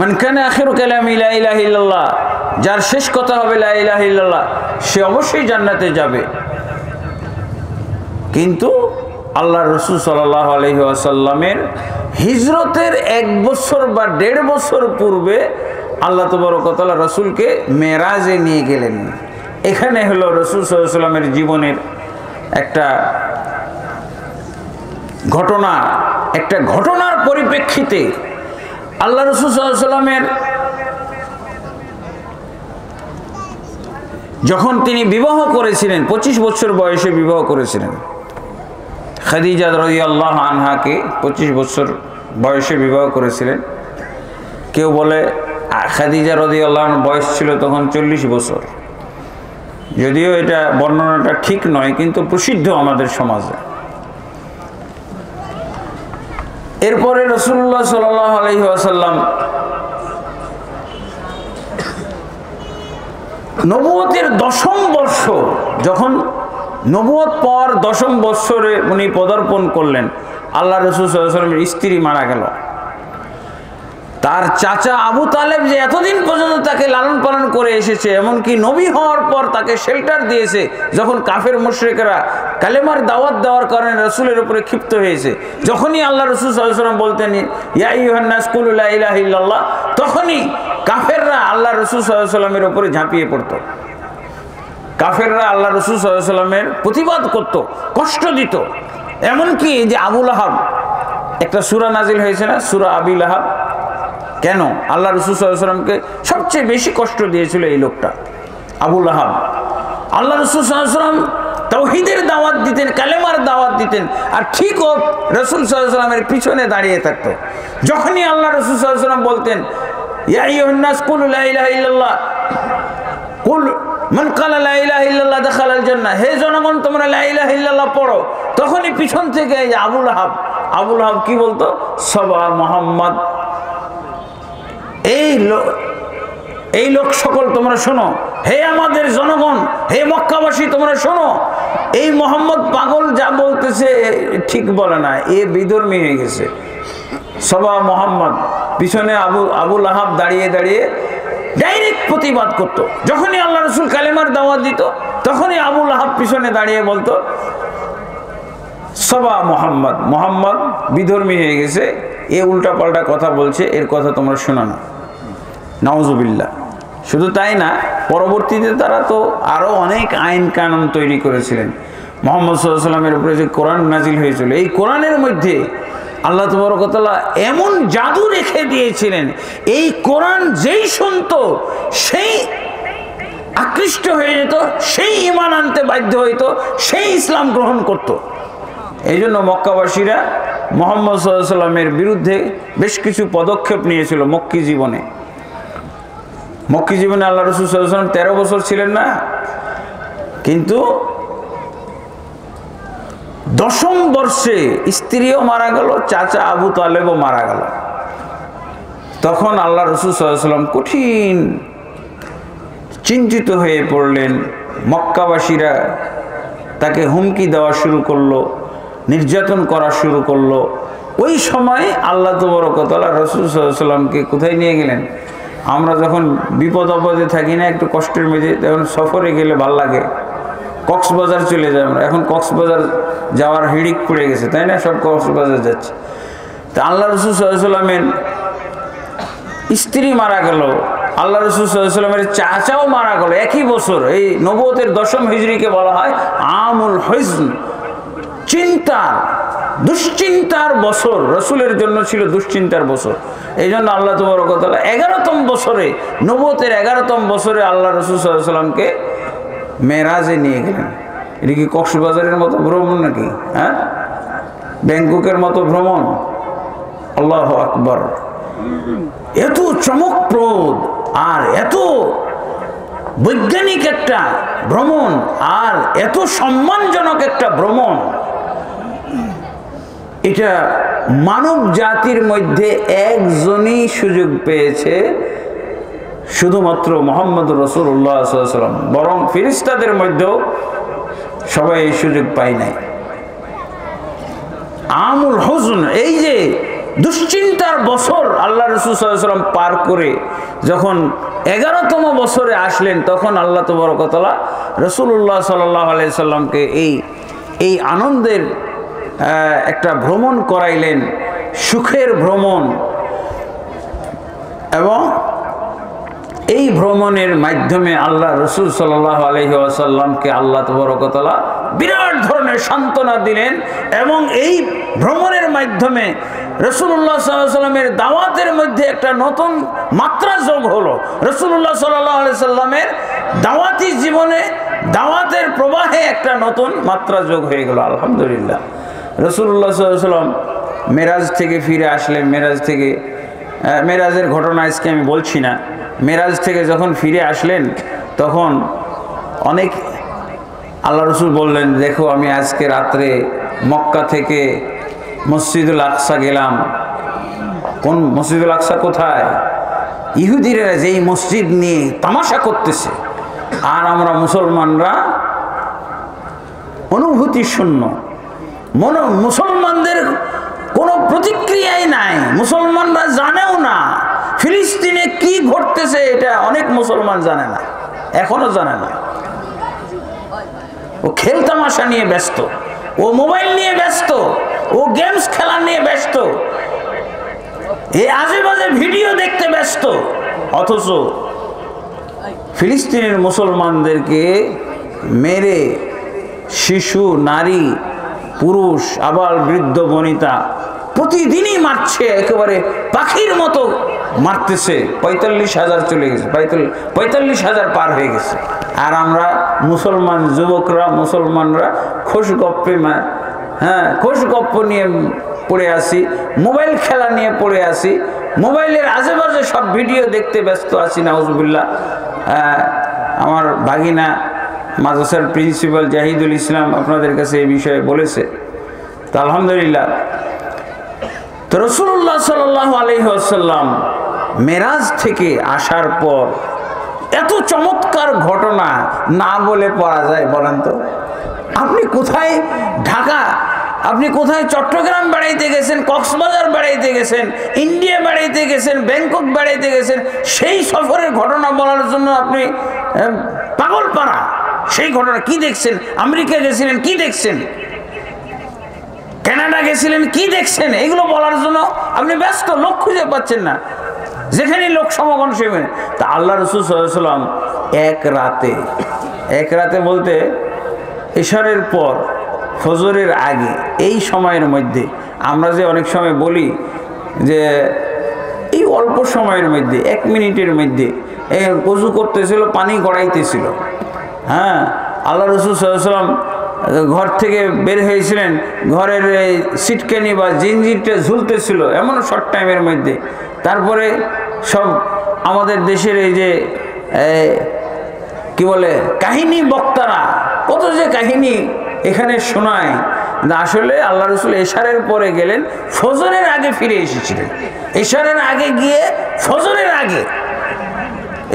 Speaker 1: মান কানা আখিরু কালামিহি লা ইলাহা ইল্লাল্লাহ, যার শেষ কথা হবে লা ইলাহা ইল্লাল্লাহ, সে অবশ্যই জান্নাতে যাবে। কিন্তু আল্লাহ রাসূল সাল্লাল্লাহু আলাইহি ওয়াসাল্লামের হিজরতের 1 বছর বা 1.5 বছর পূর্বে আল্লাহ তাবারক ওয়া তাআলা রাসূলকে মেরাজে নিয়ে গেলেন। এখানে হলো রাসূল সাল্লাল্লাহু আলাইহি ওয়াসাল্লামের জীবনের একটা ঘটনা, একটা ঘটনার পরিপ্রেক্ষিতে আল্লাহ রাসূল সাল্লাল্লাহু আলাইহি ওয়াসাল্লামের যখন তিনি বিবাহ করেছিলেন, 25 বছর বয়সে বিবাহ করেছিলেন খাদিজা রাদিয়াল্লাহু আনহাকে, 25 বছর বয়সে বিবাহ করেছিলেন। কেউ বলে খাদিজা রাদিয়াল্লাহু আনহার বয়স ছিল তখন 40 বছর, যদিও এটা বর্ণনাটা ঠিক নয় কিন্তু প্রসিদ্ধ আমাদের সমাজে। এরপরে রাসূলুল্লাহ সাল্লাল্লাহু আলাইহি ওয়াসাল্লাম নবুয়তের 10ম বর্ষ, যখন নবুয়ত পর 10ম বৎসরে উনি পদার্পণ করলেন, আল্লাহ রাসূল সাল্লাল্লাহু আলাইহি ওয়াসাল্লামের স্ত্রী মারা গেল। তার চাচা আবু তালেব যে এতদিন পর্যন্ত তাকে লালন পালন করে এসেছে, এমনকি নবী হওয়ার পর তাকে শেল্টার দিয়েছে, যখন কাফের মুশরিকরা কালেমার দাওয়াত দেওয়ার কারণে রাসূলের উপরে ক্ষিপ্ত হয়েছে, যখনই আল্লাহ রাসূল সাল্লাল্লাহু আলাইহি ওয়াসাল্লাম বলতেন ইয়া আইয়ুহান নাস কুলু লা ইলাহা ইল্লাল্লাহ, তখনই কাফেররা আল্লাহ রাসূল সাল্লাল্লাহু আলাইহি ওয়াসাল্লামের উপরে ঝাঁপিয়ে পড়ত। কাফেররা আল্লাহ রাসূল সাল্লাল্লাহু আলাইহি ওয়াসাল্লামের প্রতিবাদ করত, কষ্ট দিত। এমনকি যে আবু লাহাব, একটা সূরা নাজিল হয়েছে না, সূরা আবি লাহাব, কেন আল্লাহ রাসূল সাল্লাল্লাহু আলাইহি ওয়াসাল্লামকে সবচেয়ে বেশি কষ্ট দিয়েছিল এই লোকটা আবু লাহাব। আল্লাহ রাসূল সাল্লাল্লাহু আলাইহি ওয়াসাল্লাম তাওহীদের দাওয়াত দিতেন, কালেমার দাওয়াত দিতেন, আর ঠিক ও রাসূল সাল্লাল্লাহু আলাইহি ওয়াসাল্লামের পিছনে দাঁড়িয়ে থাকতো। যখনই আল্লাহ রাসূল সাল্লাল্লাহু আলাইহি ওয়াসাল্লাম বলতেন ইয়া আইয়ুহান নাস কুলু লা ইলাহা ইল্লাল্লাহ, কুল মান ক্বালা লা ইলাহা ইল্লাল্লাহ দাখালাল জান্নাহ, হে জনগণ তোমরা লা ইলাহা ইল্লাল্লাহ পড়ো, তখনই পিছন থেকে আবু লাহাব কি বলতো, সবা মুহাম্মদ, এই লোক সকল তোমরা শোনো, হে আমাদের জনগণ, হে মক্কাবাসী তোমরা শোনো, এই মোহাম্মদ পাগল যা বলতেছে ঠিক বলে না, এ বিধর্মী হয়ে গেছে। সবা মোহাম্মদ, পিছনে আবু লাহাব দাঁড়িয়ে দাঁড়িয়ে ডাইরেক্ট প্রতিবাদ করত। যখনই আল্লাহ রাসূল কালেমার দাওয়াত দিত, তখনই আবু লাহাব পিছনে দাঁড়িয়ে বলতো সবা মোহাম্মদ বিধর্মী হয়ে গেছে, এ উল্টা পাল্টা কথা বলছে, এর কথা তোমরা শোনো না। নাউজুবিল্লাহ। শুধু তাই না, পরবর্তীতে তারা তো আরো অনেক আইন কানুন তৈরি করেছিলেন। মুহাম্মদ সাল্লাল্লাহু আলাইহি ওয়াসাল্লামের উপরে যে কোরআন নাজিল হয়েছিল, এই কোরআনের মধ্যে আল্লাহ তাবারক ওয়া তাআলা এমন জাদু রেখে দিয়েছিলেন, এই কোরআন যেই শুনতো সেই আকৃষ্ট হয়ে যেত, সেই ঈমান আনতে বাধ্য হইতো, সেই ইসলাম গ্রহণ করত। এই জন্য মক্কাবাসীরা মুহাম্মদ সাল্লাল্লাহু আলাইহি ওয়াসাল্লামের বিরুদ্ধে বেশ কিছু পদক্ষেপ নিয়েছিল মক্কি জীবনে। মক্কি জীবনে আল্লাহ রাসূল সাল্লাল্লাহু আলাইহি ওয়াসাল্লাম 13 বছর ছিলেন না, কিন্তু 10ম বর্ষে স্ত্রীও মারা গেল, চাচা আবু তালেবও মারা গেল। তখন আল্লাহ রাসূল সাল্লাল্লাহু আলাইহি ওয়াসাল্লাম কঠিন চিন্তিত হয়ে পড়লেন। মক্কাবাসীরা তাকে হুমকি দেওয়া শুরু করলো, নির্যাতন করা শুরু করলো। ওই সময় আল্লাহ তাবারক ওয়া তাআলা রাসূল সাল্লাল্লাহু আলাইহি ওয়াসাল্লামকে কোথায় নিয়ে গেলেন? আমরা যখন বিপদ আপদে থাকি না, একটু কষ্টের মধ্যে, তখন সফরে গেলে ভাল লাগে, কক্সবাজার চলে যায়। আমরা এখন কক্সবাজার যাওয়ার হিড়িক পড়ে গেছে, তাই না? সব কক্সবাজার যাচ্ছে। তা আল্লাহ রাসূল সাল্লাল্লাহু আলাইহি ওয়াসাল্লামের স্ত্রী মারা গেল, আল্লাহ রাসূল সাল্লাল্লাহু আলাইহি ওয়াসাল্লামের চাচাও মারা গেল একই বছর। এই নবুয়তের 10ম হিজরিকে বলা হয় আমুল হুজন, চিন্তার, দুশ্চিন্তার বছর। রাসূলের জন্য ছিল দুশ্চিন্তার বছর। এই জন্য আল্লাহ তাবারক ওয়া তাআলা 11তম বছরে, নবুয়তের 11তম বছরে আল্লাহ রাসূল সাল্লাল্লাহু আলাইহি ওয়াসাল্লামকে মেরাজে নিয়ে গেলেন। এটা কি কক্সবাজারের মতো ভ্রমণ নাকি? হ্যাঁ, ব্যাংককের মতো ভ্রমণ? আল্লাহু আকবার! এত চমকপ্রদ আর এত বৈজ্ঞানিক একটা ভ্রমণ, আর এত সম্মানজনক একটা ভ্রমণ, এটা মানব জাতির মধ্যে একজনই সুযোগ পেয়েছে, শুধুমাত্র মুহাম্মদুর রাসূলুল্লাহ সাল্লাল্লাহু আলাইহি ওয়াসাল্লাম। বরং ফেরেশতাদের মধ্যেও সবাই এই সুযোগ পায় নাই। আমুল হুজন, এই যে দুশ্চিন্তার বছর আল্লাহ রাসূল সাল্লাল্লাহু আলাইহি ওয়াসাল্লাম পার করে যখন 11তম বছরে আসলেন, তখন আল্লাহ তাবারক ওয়া তাআলা রাসূলুল্লাহ সাল্লাল্লাহু আলাইহি ওয়াসাল্লামকে এই আনন্দের একটা ভ্রমণ করাইলেন, সুখের ভ্রমণ। এবং এই ভ্রমণের মাধ্যমে আল্লাহ রাসূল সাল্লাল্লাহু আলাইহি ওয়াসাল্লামকে আল্লাহ তাবারক ওয়া তাআলা বিরাট ধরনের সান্ত্বনা দিলেন। এবং এই ভ্রমণের মাধ্যমে রাসূলুল্লাহ সাল্লাল্লাহু আলাইহি ওয়াসাল্লামের দাওয়াতের মধ্যে একটা নতুন মাত্রা যোগ হলো। রাসূলুল্লাহ সাল্লাল্লাহু আলাইহি ওয়াসাল্লামের দাওয়াতি জীবনে, দাওয়াতের প্রবাহে একটা নতুন মাত্রা যোগ হয়ে গেল। আলহামদুলিল্লাহ। রাসূলুল্লাহ সাল্লাল্লাহু আলাইহি ওয়াসাল্লাম মেরাজ থেকে ফিরে আসলেন। মেরাজের ঘটনা আজকে আমি বলছি না। মেরাজ থেকে যখন ফিরে আসলেন, তখন অনেক আল্লাহ রাসূল বললেন, দেখো আমি আজকে রাত্রে মক্কা থেকে মসজিদুল আকসা গেলাম। কোন মসজিদুল আকসা? কোথায়? ইহুদিরা যেই মসজিদ নিয়ে তামাশা করতেছে, আর আমরা মুসলমানরা অনুভূতি শূন্য। মুসলমানদের কোনো প্রতিক্রিয়াই নাই, মুসলমানরা জানেও না ফিলিস্তিনে কি ঘটতেছে। এটা অনেক মুসলমান জানে না, এখনো জানে না। ও খেল তামাশা নিয়ে ব্যস্ত, ও মোবাইল নিয়ে ব্যস্ত, ও গেমস খেলা নিয়ে ব্যস্ত, এই আজে বাজে ভিডিও দেখতে ব্যস্ত। অথচ ফিলিস্তিনের মুসলমানদেরকে মেরে শিশু, নারী, পুরুষ, আবার বৃদ্ধ বনিতা প্রতিদিনই মারছে, একেবারে পাখির মতো মারতেছে। 45,000 চলে গেছে, 45,000 পার হয়ে গেছে। আর আমরা মুসলমান যুবকরা, মুসলমানরা খোশ গপ্প নিয়ে পড়ে আসি, মোবাইল খেলা নিয়ে পড়ে আসি, মোবাইলের আশেপাশে সব ভিডিও দেখতে ব্যস্ত আছি। নাউজুবিল্লাহ। আমার ভাগিনা মাদ্রাসার প্রিন্সিপাল জাহিদুল ইসলাম আপনাদের কাছে এই বিষয়ে বলেছে। তো আলহামদুলিল্লাহ। তো রাসূলুল্লাহ সাল্লাল্লাহু আলাইহি ওয়াসাল্লাম মেরাজ থেকে আসার পর এত চমৎকার ঘটনা না বলে পড়া যায়? বলেন তো। আপনি কোথায় ঢাকা, আপনি কোথায় চট্টগ্রাম বেড়াইতে গেছেন, কক্সবাজার বেড়াইতে গেছেন, ইন্ডিয়া বেড়াইতে গেছেন, ব্যাংকক বেড়াইতে গেছেন, সেই সফরের ঘটনা বলার জন্য আপনি পাগলপাড়া। সেই ঘটনা কি দেখছেন? আমেরিকা গেছিলেন, কি দেখছেন? কানাডা গেছিলেন, কি দেখছেন? এগুলো বলার জন্য আপনি ব্যস্ত, লোক খুঁজে পাচ্ছেন না। যেখানে লোক সমাগম সেখানে। তা আল্লাহ রাসূল সাল্লাল্লাহু আলাইহি ওয়াসাল্লাম এক রাতে বলতে এশারের পর ফজরের আগে এই সময়ের মধ্যে আমরা যে অনেক সময় বলি যে এই অল্প সময়ের মধ্যে 1 মিনিটের মধ্যে ওযু করতেছিল, পানি গড়াইতেছিল। হ্যাঁ, আল্লাহ রাসূল সাল্লাল্লাহু আলাইহি ওয়াসাল্লাম ঘর থেকে বের হয়েছিলেন, ঘরের সিটকানি বা জিঞ্জিরটা ঝুলতেছিল এমন শর্ট টাইমের মধ্যে। তারপরে সব আমাদের দেশের এই যে কি বলে কাহিনী বক্তারা কত যে কাহিনী এখানে শোনায়, আসলে আল্লাহ রাসূল এশারের পরে গেলেন, ফজরের আগে ফিরে এসেছিলেন। এশারের আগে গিয়ে ফজরের আগে,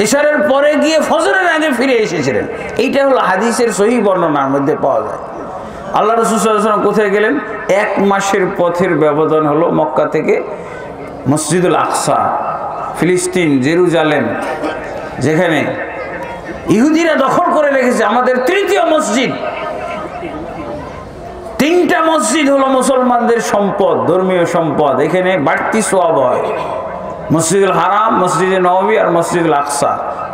Speaker 1: এশারের পরে গিয়ে ফজরের আগে ফিরে এসেছিলেন। এইটা হলো হাদিসের সহিহ বর্ণনার মধ্যে পাওয়া যায়। আল্লাহ রাসূল সাল্লাল্লাহু আলাইহি ওয়াসাল্লাম কোথায় গেলেন? 1 মাসের পথের ব্যবধান হলো মক্কা থেকে মসজিদুল আকসা, ফিলিস্তিন, জেরুজালেম, যেখানে ইহুদিরা দখল করে রেখেছে, আমাদের তৃতীয় মসজিদ। 3টা মসজিদ হলো মুসলমানদের সম্পদ, ধর্মীয় সম্পদ। এখানে বাড়তি সওয়াব হয়। মসজিদুল হারাম, মসজিদে নববী আর মসজিদুল আকসা।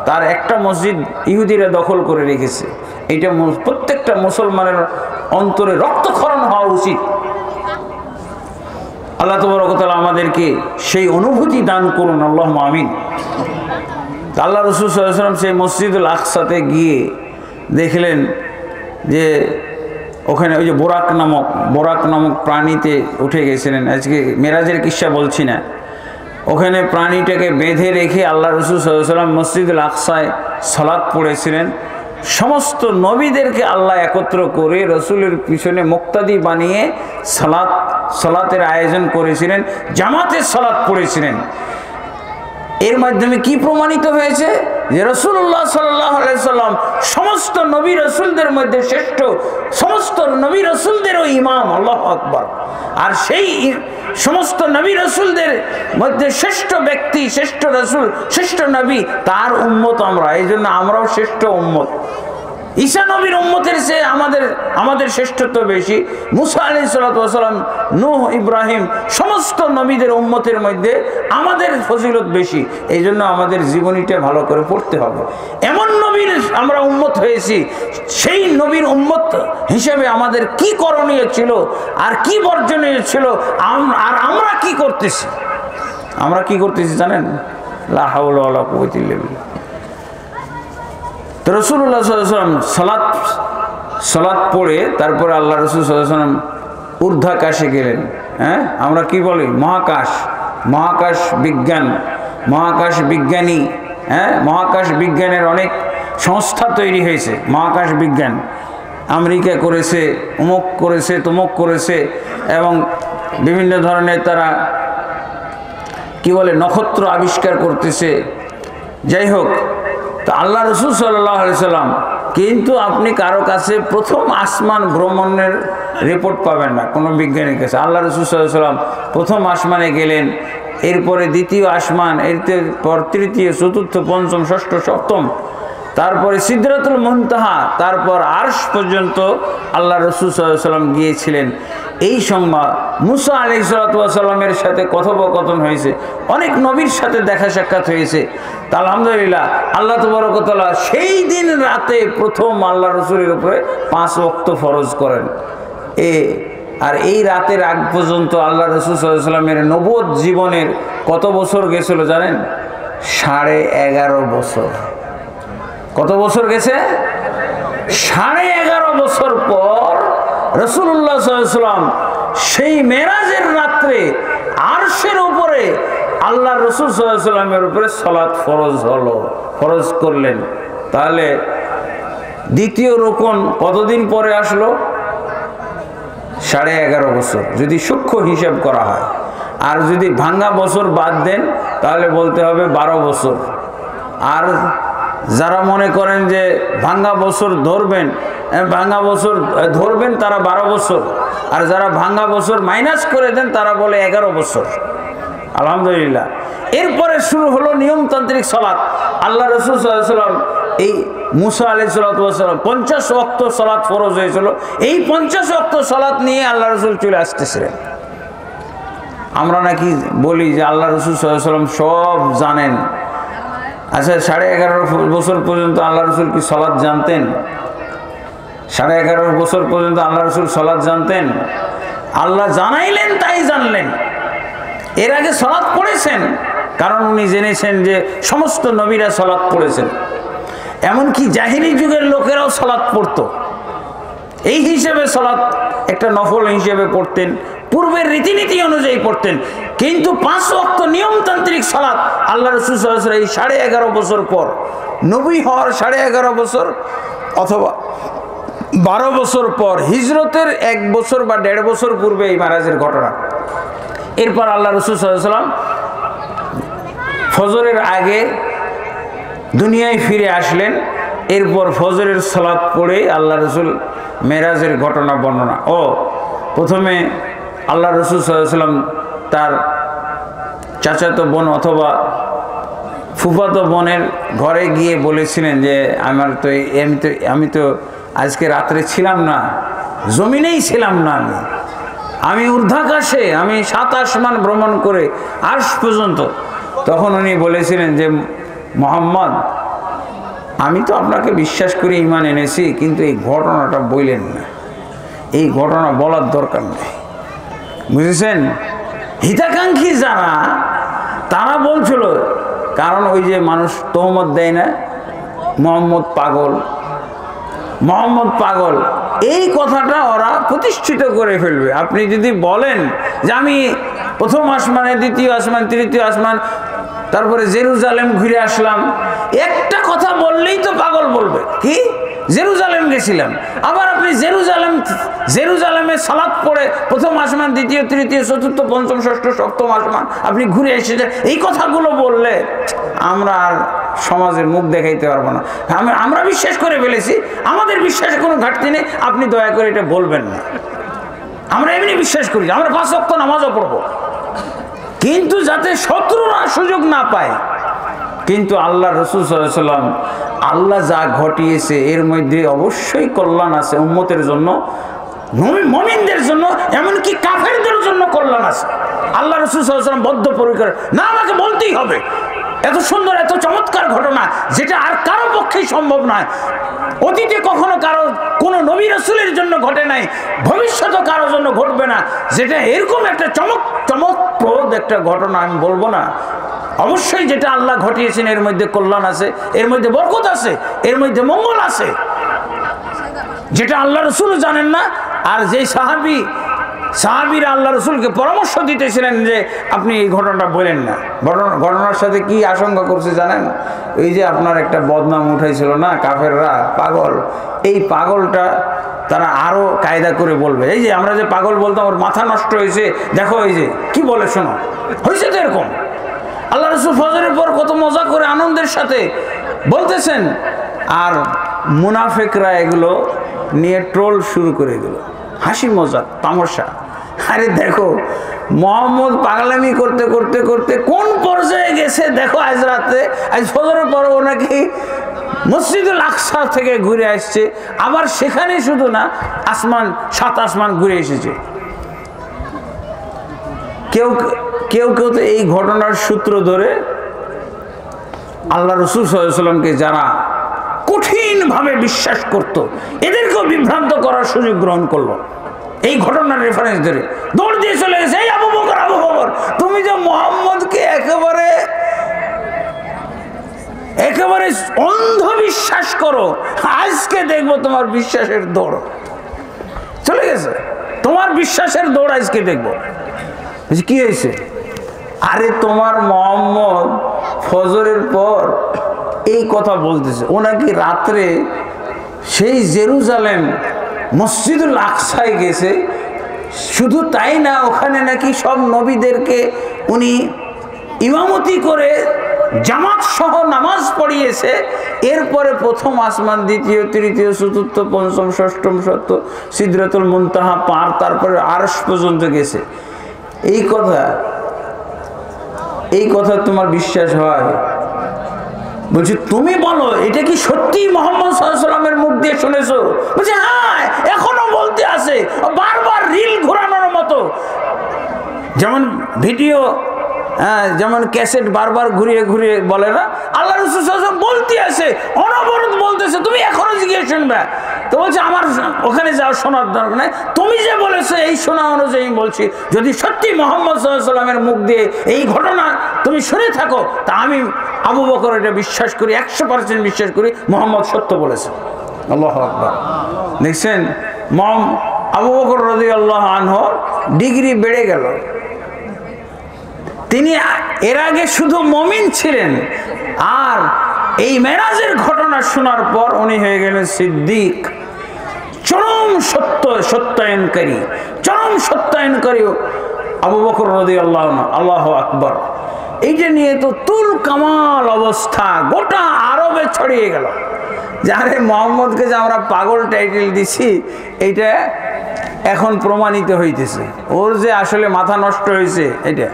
Speaker 1: তার একটা মসজিদ ইহুদিরা দখল করে রেখেছে। এটা প্রত্যেকটা মুসলমানের অন্তরে রক্তক্ষরণ হওয়া উচিত। আল্লাহ তাবারক ওয়া তাআলা আমাদেরকে সেই অনুভূতি দান করুন, আল্লাহুম্মা আমিন। আল্লাহ রাসূল সাল্লাল্লাহু আলাইহি ওয়াসাল্লাম সেই মসজিদুল আকসাতে গিয়ে দেখলেন যে ওখানে ওই যে বোরাক নামক প্রাণীতে উঠে গেছিলেন। আজকে মেরাজের কিস্সা বলছি না। ওখানে প্রাণীটাকে বেঁধে রেখে আল্লাহ রাসূল সাল্লাল্লাহু আলাইহি ওয়াসাল্লাম মসজিদুল আকসায় সালাত পড়েছিলেন। সমস্ত নবীদেরকে আল্লাহ একত্র করে রসুলের পিছনে মুক্তাদি বানিয়ে সালাতের আয়োজন করেছিলেন, জামাতের সালাত পড়েছিলেন। এর মাধ্যমে কি প্রমাণিত হয়েছে যে রাসূলুল্লাহ সাল্লাল্লাহু আলাইহি সাল্লাম সমস্ত নবী রাসূলদের মধ্যে শ্রেষ্ঠ, সমস্ত নবী রাসূলদেরও ইমাম। আল্লাহু আকবার। আর সেই সমস্ত নবী রাসূলদের মধ্যে শ্রেষ্ঠ ব্যক্তি, শ্রেষ্ঠ রাসূল, শ্রেষ্ঠ নবী, তার উম্মত আমরা। এই জন্য আমরাও শ্রেষ্ঠ উম্মত। ঈসা নবীর উম্মতের চেয়ে আমাদের শ্রেষ্ঠত্ব বেশি। মুসা আলাইহিস সালাতু ওয়াস সালাম, নূহ, ইব্রাহিম, সমস্ত নবীদের উম্মতের মধ্যে আমাদের ফজিলত বেশি। এই জন্য আমাদের জীবনীটা ভালো করে পড়তে হবে। এমন নবীর আমরা উম্মত হয়েছি, সেই নবীর উম্মত হিসেবে আমাদের কি করণীয় ছিল আর কি বর্জনীয় ছিল, আর আমরা কি করতেছি? আমরা কি করতেছি জানেন? লা হাওলা ওয়ালা কুওয়াতা ইল্লা বিল্লাহ। রাসূলুল্লাহ সাল্লাল্লাহু আলাইহি ওয়াসাল্লাম সালাত পড়ে তারপরে আল্লাহ রাসূল সাল্লাল্লাহু আলাইহি ওয়াসাল্লাম ঊর্ধ্বাকাশে গেলেন। হ্যাঁ, আমরা কি বলি? মহাকাশ বিজ্ঞান, মহাকাশ বিজ্ঞানী। হ্যাঁ, মহাকাশ বিজ্ঞানের অনেক সংস্থা তৈরি হয়েছে। মহাকাশ বিজ্ঞান আমেরিকা করেছে, অমুক করেছে, তমুক করেছে, এবং বিভিন্ন ধরনের তারা কি বলে নক্ষত্র আবিষ্কার করতেছে। যাই হোক, তো আল্লাহ রাসূল সাল্লাল্লাহু আলাইহি সাল্লাম, কিন্তু আপনি কারো কাছে প্রথম আসমান ভ্রমণের রিপোর্ট পাবেন না কোনো বিজ্ঞানীর কাছে। আল্লাহ রাসূল সাল্লাল্লাহু আলাইহি সাল্লাম প্রথম আসমানে গেলেন, এরপরে দ্বিতীয় আসমান, এরপর তৃতীয়, চতুর্থ, পঞ্চম, ষষ্ঠ, সপ্তম, তারপরে সিদরাতুল মুনতাহা, তারপর আরশ পর্যন্ত আল্লাহ রাসূল সাল্লাল্লাহু আলাইহি সাল্লাম গিয়েছিলেন। এই সংবাদ মুসা আলাইহিস সালামের সাথে কথোপকথন হয়েছে, অনেক নবীর সাথে দেখা সাক্ষাৎ হয়েছে। তা আলহামদুলিল্লাহ, আল্লাহ তাবারক ওয়া তাআলা সেই দিন রাতে প্রথম আল্লাহ রাসূলের উপরে 5 ওয়াক্ত ফরজ করেন। আর এই রাতের আগ পর্যন্ত আল্লাহ রাসূল সাল্লাল্লাহু আলাইহি সাল্লামের নবুয়ত জীবনের কত বছর গেছিল জানেন? 11.5 বছর। কত বছর গেছে? 11.5 বছর পর রাসূলুল্লাহ সাল্লাল্লাহু আলাইহি সাল্লাম সেই মেরাজের রাত্রে আরশের উপরে আল্লাহ রাসূল সাল্লাল্লাহু আলাইহি সাল্লামের উপরে সালাত ফরজ করলেন। তাহলে দ্বিতীয় রুকন কতদিন পরে আসলো? 11.5 বছর, যদি সূক্ষ্ম হিসাব করা হয়। আর যদি ভাঙ্গা বছর বাদ দেন তাহলে বলতে হবে 12 বছর। আর যারা মনে করেন যে ভাঙ্গা বছর ধরবেন তারা 12 বছর, আর যারা ভাঙ্গা বছর মাইনাস করে দেন তারা বলে 11 বছর। আলহামদুলিল্লাহ। এরপরে শুরু হলো নিয়মতান্ত্রিক সালাত। আল্লাহ রাসূল সাল্লাল্লাহু আলাইহি সাল্লাম, এই মুসা আলাইহিস সালাম 50 ওয়াক্ত সালাত ফরজ হয়েছিল। এই 50 ওয়াক্ত সালাত নিয়ে আল্লাহ রাসূল চলে আসতেছিলেন। আমরা নাকি বলি যে আল্লাহ রাসূল সাল্লাল্লাহু আলাইহি সাল্লাম সব জানেন। আচ্ছা, 11.5 বছর পর্যন্ত আল্লাহ রাসূল কি সালাত জানতেন? 11.5 বছর পর্যন্ত আল্লাহ রসুল সালাত জানতেন? আল্লাহ জানাইলেন তাই জানলেন। এর আগে সালাত পড়েছেন, কারণ উনি জেনেছেন যে সমস্ত নবীরা সালাত পড়েছেন। এমনকি জাহিলি যুগের লোকেরাও সালাত পড়তো। এই হিসেবে সালাত একটা নফল হিসেবে পড়তেন, পূর্বের রীতিনীতি অনুযায়ী পড়তেন। কিন্তু 5 ওয়াক্ত নিয়মতান্ত্রিক সালাত আল্লাহ রাসূল সাল্লাল্লাহু আলাইহি ওয়াসাল্লাম এই 11.5 বছর পর, নবী হওয়ার 11.5 বছর অথবা 12 বছর পর, হিজরতের 1 বছর বা 1.5 বছর পূর্বে এই মেরাজের ঘটনা। এরপর আল্লাহ রাসূল সাল্লাল্লাহু আলাইহি ওয়াসাল্লাম ফজরের আগে দুনিয়ায় ফিরে আসলেন। এরপর ফজরের সালাত পড়ে আল্লাহ রসুল মেরাজের ঘটনা বর্ণনা। প্রথমে আল্লাহ রসুল সাল্লাল্লাহু আলাইহি ওয়াসাল্লাম তার চাচাতো বোন অথবা ফুফাতো বোনের ঘরে গিয়ে বলেছিলেন যে আমি তো আজকে রাত্রে ছিলাম না, জমিনেই ছিলাম না, আমি ঊর্ধ্বাকাশে, আমি 7 আসমান ভ্রমণ করে আরশ পর্যন্ত। তখন উনি বলেছিলেন যে মুহাম্মদ, আমি তো আপনাকে বিশ্বাস করে ঈমান এনেছি, কিন্তু এই ঘটনাটা বললেন না, এই ঘটনা বলার দরকার নেই, বুঝেছেন? হিতাকাঙ্ক্ষী যারা তারা বলছিল, কারণ ওই যে মানুষ তহমত দেয় না, মোহাম্মদ পাগল, মোহাম্মদ পাগল, এই কথাটা ওরা প্রতিষ্ঠিত করে ফেলবে। আপনি যদি বলেন যে আমি প্রথম আসমানে, দ্বিতীয় আসমান, তৃতীয় আসমান, তারপরে জেরুজালেম ঘুরে আসলাম, একটা কথা বললেই তো পাগল বলবে, কি জেরুজালেম গেছিলাম। আবার আপনি জেরুজালেমে সালাত পড়ে প্রথম আসমান, দ্বিতীয়, তৃতীয়, চতুর্থ, পঞ্চম, ষষ্ঠ, সপ্তম আসমান আপনি ঘুরে এসেছেন, এই কথাগুলো বললে আমরা আর সমাজের মুখ দেখাইতে পারবো না। আমরা বিশ্বাস করে ফেলেছি, আমাদের বিশ্বাসে কোনো ঘাটতি নেই, আপনি দয়া করে এটা বলবেন না। আমরা এমনি বিশ্বাস করি, আমরা 5 ওয়াক্ত নামাজও পড়বো, কিন্তু যাতে শত্রুরা সুযোগ না পায়। কিন্তু আল্লাহ রাসূল সাল্লাল্লাহু আলাইহি ওয়াসাল্লাম, আল্লাহ যা ঘটিয়েছে এর মধ্যে অবশ্যই কল্যাণ আছে উম্মতের জন্য, মুমিনদের জন্য, এমনকি কাফেরদের জন্য কল্যাণ আছে। আল্লাহ রাসূল সাল্লাল্লাহু আলাইহি ওয়াসাল্লাম বদ্ধপরিকর, না আমাকে বলতেই হবে, এত সুন্দর এত চমৎকার ঘটনা যেটা আর কারো পক্ষেই সম্ভব নয়, অতীতে কখনো কারো কোনো নবী রাসূলের জন্য ঘটে নাই, ভবিষ্যতে কারো জন্য ঘটবে না, যেটা এরকম একটা চমকপ্রদ একটা ঘটনা আমি বলবো না। অবশ্যই যেটা আল্লাহ ঘটিয়েছেন এর মধ্যে কল্যাণ আছে, এর মধ্যে বরকত আছে, এর মধ্যে মঙ্গল আছে, যেটা আল্লাহ রাসূল জানেন না। আর যে সাহাবীরা আল্লাহ রাসূলকে পরামর্শ দিতেছিলেন যে আপনি এই ঘটনাটা বলেন না, ঘটনার সাথে কি আশঙ্কা করছে জানেন? এই যে আপনার একটা বদনাম উঠাইছিল না কাফেররা, পাগল, এই পাগলটা তারা আরো কায়দা করে বলবে, এই যে আমরা যে পাগল বলতাম ওর মাথা নষ্ট হয়েছে, দেখো এই যে কি বলে, শোনো, হয়েছে তো এরকম। আল্লাহ রাসূল ফজরের পর কত মজা করে আনন্দের সাথে বলতেছেন, আর মুনাফিকরা এগুলো নিয়ে ট্রোল শুরু করে দিল, হাসি মজা তামাশা। আরে দেখো মুহাম্মদ পাগলামি করতে করতে করতে কোন পর্যায়ে গেছে দেখো, আজ রাতে, আজ ফজরের পর ও নাকি মসজিদুল আকসা থেকে ঘুরে আসছে, আবার সেখানে শুধু না, 7 আসমান ঘুরে এসেছে। কেউ কেউ তো এই ঘটনার সূত্র ধরে আল্লাহ রাসূল সাল্লাল্লাহু আলাইহি ওয়াসাল্লামকে যারা কঠিনভাবে বিশ্বাস করত, এদেরকেও বিভ্রান্ত করার সুযোগ গ্রহণ করলো। এই ঘটনার রেফারেন্স ধরে দৌড় দিয়ে চলে গেছে, এই আবু বকর, তুমি যে মুহাম্মদকে একেবারে অন্ধ বিশ্বাস করো, আজকে দেখবো তোমার বিশ্বাসের দৌড় চলে গেছে, তোমার বিশ্বাসের দৌড় আজকে দেখবো। কি হয়েছে? আরে তোমার মুহাম্মদ ফজরের পর এই কথা বলতেছে, ও নাকি রাত্রে সেই জেরুজালেম মসজিদুল আকসায় গেছে, শুধু তাই না, ওখানে নাকি সব নবীদেরকে উনি ইমামতি করে জামাত সহ নামাজ পড়িয়েছে। এরপরে প্রথম আসমান, দ্বিতীয়, তৃতীয়, চতুর্থ, পঞ্চম, ষষ্ঠম, সপ্তম, সিদরাতুল মুনতাহা পার, তারপরে আরশ পর্যন্ত গেছে। এই কথা তোমার বিশ্বাস হয়? বলছি তুমি বলো, এটা কি সত্যি মুহাম্মদ সাল্লাল্লাহু আলাইহি ওয়াসাল্লামের মুখ দিয়ে শুনেছো? বলছে হ্যাঁ, এখনো বলতে আছে, বারবার রিল ঘোরানোর মতো, যেমন ভিডিও, যেমন ক্যাসেট বারবার ঘুরিয়ে ঘুরিয়ে বলে না, আল্লাহ রাসূল সাল্লাল্লাহু আলাইহি ওয়াসাল্লাম বলতে আছে, অনবরত বলতেছে, তুমি এখনো জিজ্ঞেস শুনবে। তো বলছে আমার ওখানে যাওয়ার শোনার দরকার নাই, তুমি যে বলেছো এই শোনা অনুযায়ী আমি বলছি, যদি সত্যি মুহাম্মদ সাল্লাল্লাহু আলাইহি সাল্লামের মুখ দিয়ে এই ঘটনা তুমি শুনে থাকো, তা আমি আবু বকর এটা বিশ্বাস করি, 100% বিশ্বাস করি মুহাম্মদ সত্য বলেছে। আল্লাহু আকবার। দেখছেন আবু বকর রাদিয়াল্লাহু আনহু ডিগ্রি বেড়ে গেল। তিনি এর আগে শুধু মুমিন ছিলেন, আর এই মেরাজের ঘটনা শোনার পর উনি হয়ে গেলেন সিদ্দিক, চরম সত্যায়নকারী আবু বকর রাদিয়াল্লাহু আনহু। আল্লাহু আকবার। এইটা নিয়ে তো তুল কামাল অবস্থা গোটা আরবে ছড়িয়ে গেল, যে আরে মোহাম্মদকে যে আমরা পাগল টাইটেল দিছি এইটা এখন প্রমাণিত হইতেছে, ওর যে আসলে মাথা নষ্ট হয়েছে এটা।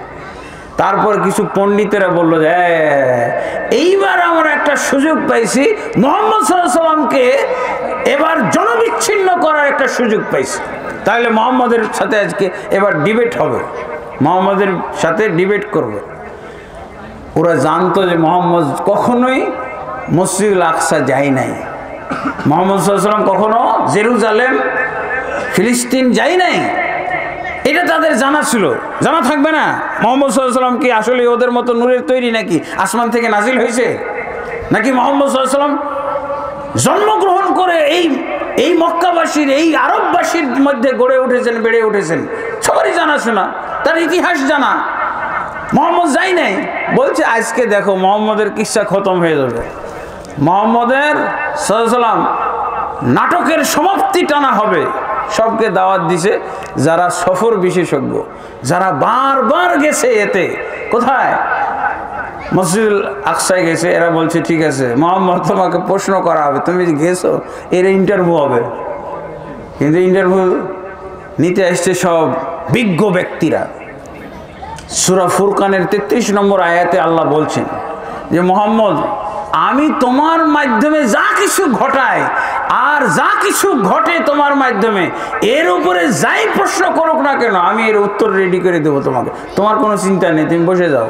Speaker 1: তারপর কিছু পণ্ডিতেরা বললো যে এইবার আমরা একটা সুযোগ পাইছি, মুহাম্মদ সাল্লাল্লাহু আলাইহি সাল্লামকে এবার জনবিচ্ছিন্ন করার একটা সুযোগ পাইছি, তাহলে মুহাম্মদের সাথে আজকে এবার ডিবেট হবে, মুহাম্মদের সাথে ডিবেট করবে। ওরা জানতো যে মুহাম্মদ কখনোই মসজিদুল আকসা যায় নাই, মুহাম্মদ সাল্লাল্লাহু আলাইহি সাল্লাম কখনো জেরুজালেম ফিলিস্তিন যায় নাই, এটা তাদের জানা ছিল। জানা থাকবে না মুহাম্মদ সাল্লাল্লাহু আলাইহি সাল্লাম কি আসলে ওদের মতো নূরের তৈরি, নাকি আসমান থেকে নাজিল হয়েছে, নাকি মুহাম্মদ সাল্লাল্লাহু আলাইহি সাল্লাম জন্মগ্রহণ করে এই মক্কাবাসীর এই আরববাসীর মধ্যে গড়ে উঠেছেন, বেড়ে উঠেছেন, সবারই জানা শোনা, তার ইতিহাস জানা। মুহাম্মদ যাই নাই, বলছে আজকে দেখো মুহাম্মদের কিসসা খতম হয়ে যাবে, মুহাম্মদের সাল্লাল্লাহু আলাইহি সাল্লাম নাটকের সমাপ্তি টানা হবে। সবকে দাওয়াত দিছে, যারা সফর বিশেষজ্ঞ, যারা বারবার গেছে, এতে কোথায় মসজিদুল আকসায় গেছে, এরা বলছে ঠিক আছে মুহাম্মদ তোমাকে প্রশ্ন করা হবে, তুমি গেছো, এর ইন্টারভিউ হবে। কিন্তু ইন্টারভিউ নিতে আসছে সব বিজ্ঞ ব্যক্তিরা। সূরা ফুরকানের 33 নম্বর আয়াতে আল্লাহ বলছেন যে মুহাম্মদ, আমি তোমার মাধ্যমে যা কিছু ঘটাই আর যা কিছু ঘটে তোমার মাধ্যমে, এর উপরে যাই প্রশ্ন করুক না কেন আমি এর উত্তর রেডি করে দেবো তোমাকে, তোমার কোনো চিন্তা নেই, তুমি বসে যাও।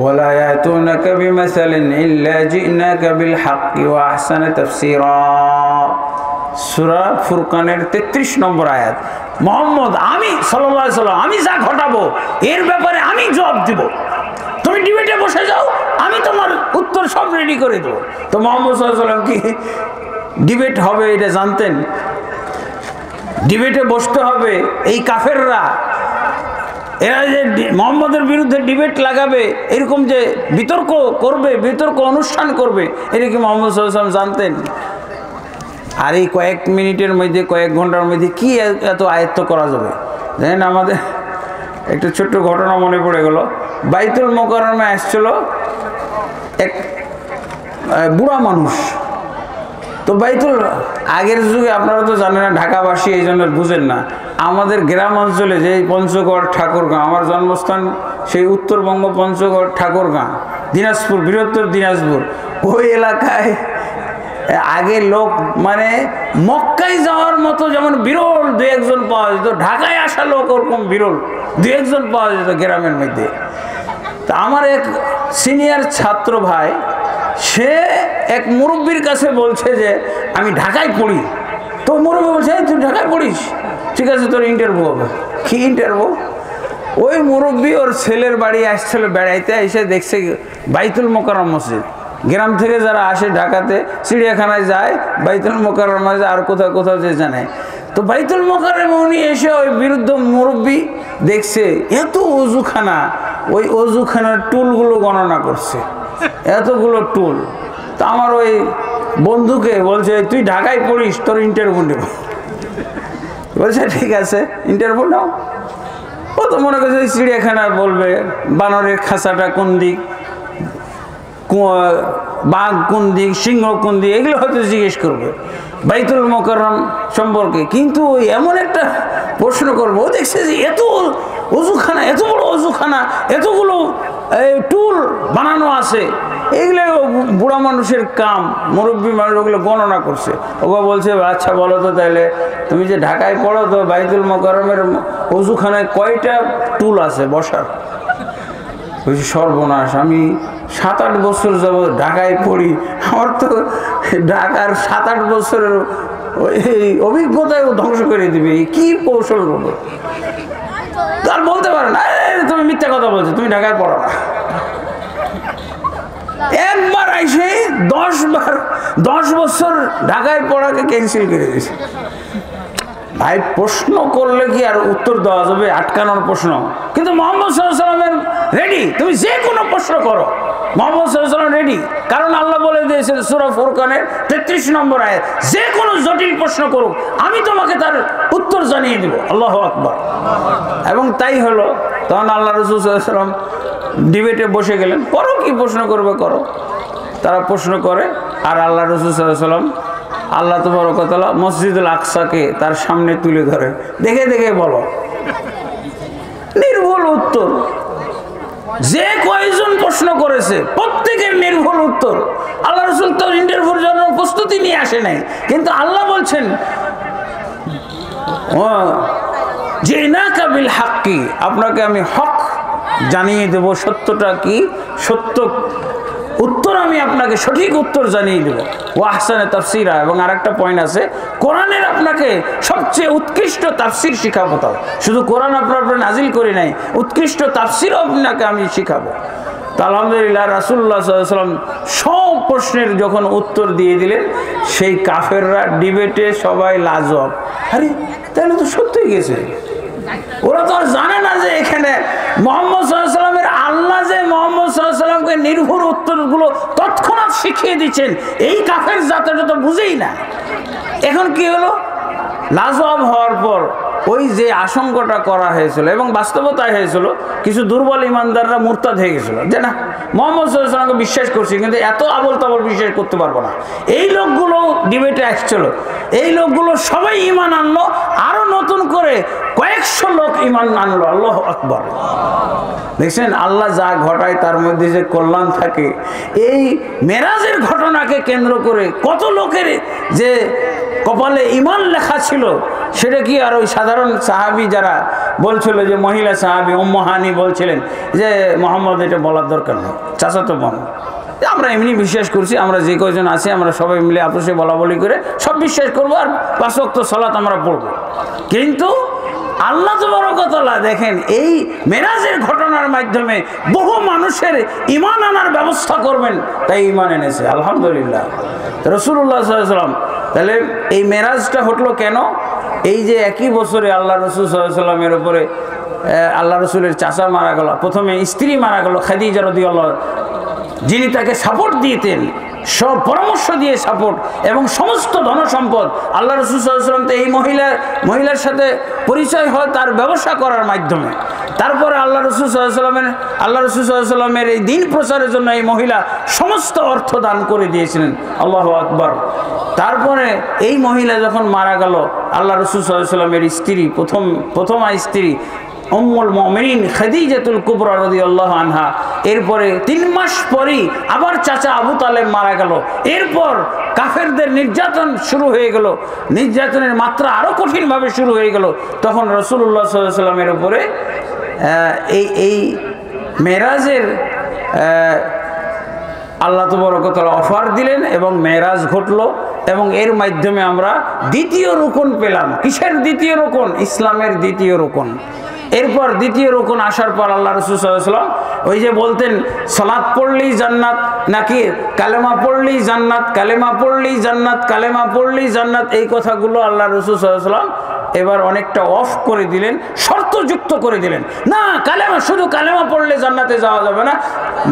Speaker 1: ওয়ালা ইয়াতুনাকা বিমাসালিন ইল্লা জিনাকা বিল হাক্কি ওয়া আহসানা তাফসীরা। সূরা ফুরকানের 33 নম্বর আয়াত। মুহাম্মদ, আমি সাল্লাল্লাহু আলাইহি সাল্লাম আমি যা ঘটাবো এর ব্যাপারে আমি জবাব দিব, তুমি ডিবেটে বসে যাও, আমি তোমার উত্তর সব রেডি করে দেবো। তো মুহাম্মদ সাল্লাল্লাহু আলাইহি সাল্লাম কি ডিবেট হবে এটা জানতেন? ডিবেটে বসতে হবে, এই কাফেররা এরা যে মুহাম্মদের বিরুদ্ধে ডিবেট লাগাবে, এরকম যে বিতর্ক করবে, বিতর্ক অনুষ্ঠান করবে, এটা কি মুহাম্মদ সাল্লাল্লাহু আলাইহি সাল্লাম জানতেন? আর এই কয়েক মিনিটের মধ্যে, কয়েক ঘন্টার মধ্যে কি এত আয়ত্ত করা যাবে? দেখেন, আমাদের একটা ছোট্ট ঘটনা মনে পড়ে গেল। বাইতুল মোকাররমে আসছিল এক বুড়া মানুষ। তো বাইতুল আগের যুগে আপনারা তো জানেন না, ঢাকাবাসী এই জন্য বুঝেন না, আমাদের গ্রাম অঞ্চলে যে পঞ্চগড় ঠাকুরগাঁ, আমার জন্মস্থান সেই উত্তরবঙ্গ পঞ্চগড় ঠাকুরগাঁ, দিনাজপুর, বৃহত্তর দিনাজপুর, ওই এলাকায় আগে লোক মানে মক্কায় যাওয়ার মতো যেমন বিরল দু একজন পাওয়া যেত, ঢাকায় আসা লোক ওরকম বিরল দু একজন পাওয়া যেত গ্রামের মধ্যে। তা আমার এক সিনিয়র ছাত্র ভাই, সে এক মুরব্বীর কাছে বলছে যে আমি ঢাকায় পড়ি। তো মুরব্বী বলছে তুই ঢাকায় পড়িস, ঠিক আছে তোর ইন্টারভিউ হবে। কি ইন্টারভিউ? ওই মুরব্বী ওর ছেলের বাড়ি আসছিল বেড়াইতে, এসে দেখছে বাইতুল মোকাররম মসজিদ। গ্রাম থেকে যারা আসে ঢাকাতে, চিড়িয়াখানায় যায়, বাইতুল মোকাররমে যায়, আর কোথাও কোথাও যে জানে। তো বাইতুল মোকাররমে উনি এসে ওই বিরুদ্ধ মুরব্বী দেখছে এত অজুখানা, ওই অজুখানার টুলগুলো গণনা করছে, এতগুলো টুল। তা আমার ওই বন্ধুকে বলছে তুই ঢাকায় পড়িস, তোর ইন্টারভিউ নেব। বলছে ঠিক আছে ইন্টারভিউ নাও। ও তো মনে করছে চিড়িয়াখানা বলবে বানরের খাঁচাটা কোন দিক, বাঘ কোন দিক, সিংহ কোন দিক, এগুলো হয়তো জিজ্ঞেস করবে বাইতুল মোকাররম সম্পর্কে। কিন্তু এমন একটা প্রশ্ন করবো, ও দেখছে যে এত অজুখানা, এত বড় অজুখানা, এতগুলো টুল বানানো আছে, এগুলো বুড়া মানুষের কাম, মুরব্বী মানুষ ওগুলো গণনা করছে। ওগুলো বলছে আচ্ছা বলো তো তাহলে তুমি যে ঢাকায় পড়ো, তো বাইতুল মোকাররমের অজুখানায় কয়টা টুল আছে বসার? বলছি সর্বনাশ, আমি 7-8 বছর যাব ঢাকায় পড়ি, আমার তো ঢাকার 7-8 বছরের এই অভিজ্ঞতায় ধ্বংস করে দিবে, কি কৌশল করবো। তার বলতে পারে না, তুমি মিথ্যা কথা বলছো, তুমি ঢাকায় পড়ো না। একবার আইসে 10 বছর ঢাকায় পড়াকে ক্যান্সেল করে দিয়েছে। ভাই প্রশ্ন করলে কি আর উত্তর দেওয়া যাবে? আটকানোর প্রশ্ন। কিন্তু মুহাম্মদ সাল্লাল্লাহু আলাইহি ওয়াসাল্লামের রেডি, তুমি যে কোনো প্রশ্ন করো, মুহাম্মদ সাল্লাল্লাহু আলাইহি ওয়াসাল্লাম রেডি। কারণ আল্লাহ বলে দিয়েছেন সূরা ফুরকানের 33 নম্বর আয়াত, যে কোনো জটিল প্রশ্ন করুক আমি তোমাকে তার উত্তর জানিয়ে দেব। আল্লাহু আকবার। এবং তাই হলো। তখন আল্লাহ রাসূল সাল্লাল্লাহু আলাইহি ওয়াসাল্লাম ডিবেটে বসে গেলেন, করো কি প্রশ্ন করবে করো। তারা প্রশ্ন করে, আর আল্লাহ রাসূল সাল্লাল্লাহু আলাইহি ওয়াসাল্লাম আল্লাহ তাবারক ওয়া তাআলা মসজিদুল আকসাকে তার সামনে তুলে ধরে, দেখে দেখে বলো, নির্ভুল উত্তর। যে কয়জন প্রশ্ন করেছে প্রত্যেকের নির্ভুল উত্তর। আল্লাহ রাসূল তো ইন্টারভিউর জন্য প্রস্তুতি নিয়ে আসে নাই, কিন্তু আল্লাহ বলছেন জিনাকা বিল হাক্কি, আপনাকে আমি হক জানিয়ে দেব, সত্যটা কি, সত্য উত্তর আমি আপনাকে সঠিক উত্তর জানিয়ে দেব। ও আহসানে তাফসীরা, এবং আরেকটা পয়েন্ট আছে, কোরআনের আপনাকে সবচেয়ে উৎকৃষ্ট তাফসীর শিখাবো। তাও শুধু কোরআন আপনার নাজিল করি নাই, উৎকৃষ্ট তাফসীরও আপনাকে আমি শিখাবো। তো আলহামদুলিল্লাহ রাসূলুল্লাহ সাল্লাল্লাহু আলাইহি ওয়াসাল্লাম সব প্রশ্নের যখন উত্তর দিয়ে দিলেন, সেই কাফেররা ডিবেটে সবাই লাজবাব, আরে তাহলে তো সত্যই গেছে। ওরা তো আর জানে না যে এখানে মুহাম্মদ সাল্লাল্লাহু আলাইহি ওয়াসাল্লামের আল্লাহ যে মুহাম্মদ সাল্লাল্লাহু আলাইহি ওয়াসাল্লামকে নির্ভুল উত্তরগুলো তৎক্ষণাৎ শিখিয়ে দিচ্ছেন, এই কাফের জাতিটা তো বুঝেই না। এখন কি হলো, লাজবাব হওয়ার পর ওই যে আশঙ্কাটা করা হয়েছিল এবং বাস্তবতায় হয়েছিল, কিছু দুর্বল ইমানদাররা মুরতাদ হয়ে গেছিল, যে না মুহাম্মদ সাল্লাল্লাহু আলাইহি ওয়াসাল্লামকে বিশ্বাস করছি কিন্তু এত আবল তাবল বিশ্বাস করতে পারবো না। এই লোকগুলো ডিবেটে আসছিল, এই লোকগুলো সবাই ঈমান আনলো, আরো নতুন করে কয়েকশো লোক ঈমান আনলো। আল্লাহু আকবার। দেখছেন আল্লাহ যা ঘটায় তার মধ্যে যে কল্যাণ থাকে। এই মেরাজের ঘটনাকে কেন্দ্র করে কত লোকের যে কপালে ঈমান লেখা ছিল, সেটা কি আর ওই সাধারণ সাহাবী যারা বলছিল, যে মহিলা সাহাবী উম্মু হানি বলছিলেন যে মুহাম্মদ এটা বলার দরকার নেই, চাচাতো বোন, আমরা এমনি বিশ্বাস করছি, আমরা যে কয়জন আছি আমরা সবাই মিলে আপসে বলা বলি করে সব বিশ্বাস করবো, আর 5 ওয়াক্ত সালাত আমরা পড়বো। কিন্তু আল্লাহ তাবারক ওয়া তাআলা দেখেন এই মেরাজের ঘটনার মাধ্যমে বহু মানুষের ঈমান আনার ব্যবস্থা করবেন, তাই ঈমান এনেছে আলহামদুলিল্লাহ। রাসূলুল্লাহ সাল্লাল্লাহু আলাইহি ওয়াসাল্লাম, তাহলে এই মেরাজটা হলো কেন? এই যে একই বছরে আল্লাহ রাসূল সাল্লাল্লাহু আলাইহি ওয়াসাল্লামের উপরে আল্লাহ রাসূলের চাচা মারা গেল, প্রথমে স্ত্রী মারা গেল খাদিজা রাদিয়াল্লাহু, যিনি তাকে সাপোর্ট দিতেন, সব পরামর্শ দিয়ে সাপোর্ট এবং সমস্ত ধনসম্পদ। আল্লাহ রাসূল সাল্লাল্লাহু আলাইহি ওয়াসাল্লাম তো এই মহিলার সাথে পরিচয় হয় তার ব্যবসা করার মাধ্যমে। তারপরে আল্লাহ রাসূল সাল্লাল্লাহু আলাইহি ওয়াসাল্লামের এই দিন প্রচারের জন্য এই মহিলা সমস্ত অর্থ দান করে দিয়েছিলেন। আল্লাহু আকবার। তারপরে এই মহিলা যখন মারা গেল, আল্লাহ রাসূল সাল্লাল্লাহু আলাইহি ওয়াসাল্লামের স্ত্রী, প্রথমা স্ত্রী উম্মুল মুমিনিন খাদিজাতুল কুবরা রাদিয়াল্লাহু আনহা, এরপরে 3 মাস পরেই আবার চাচা আবু তালেব মারা গেল। এরপর কাফেরদের নির্যাতন শুরু হয়ে গেল, নির্যাতনের মাত্রা আরো কঠিনভাবে শুরু হয়ে গেল। তখন রাসূলুল্লাহ সাল্লাল্লাহু আলাইহি ওয়াসাল্লামের উপরে এই মেরাজের আল্লাহ তাবারক ওয়া তাআলা অফার দিলেন এবং মেরাজ ঘটলো, এবং এর মাধ্যমে আমরা দ্বিতীয় রুকন পেলাম। কিসের দ্বিতীয় রুকন? ইসলামের দ্বিতীয় রুকন। এরপর দ্বিতীয় রুকন আসার পর আল্লাহ রাসূল সাল্লাল্লাহু আলাইহি ওয়াসাল্লাম ওই যে বলতেন সালাত পড়লেই জান্নাত, নাকি কালেমা পড়লেই জান্নাত, কালেমা পড়লেই জান্নাত, কালেমা পড়লেই জান্নাত, এই কথাগুলো আল্লাহ রাসূল সাল্লাল্লাহু আলাইহি ওয়াসাল্লাম এবার অনেকটা অফ করে দিলেন, শর্তযুক্ত করে দিলেন। না, কালেমা শুধু কালেমা পড়লে জান্নাতে যাওয়া যাবে না।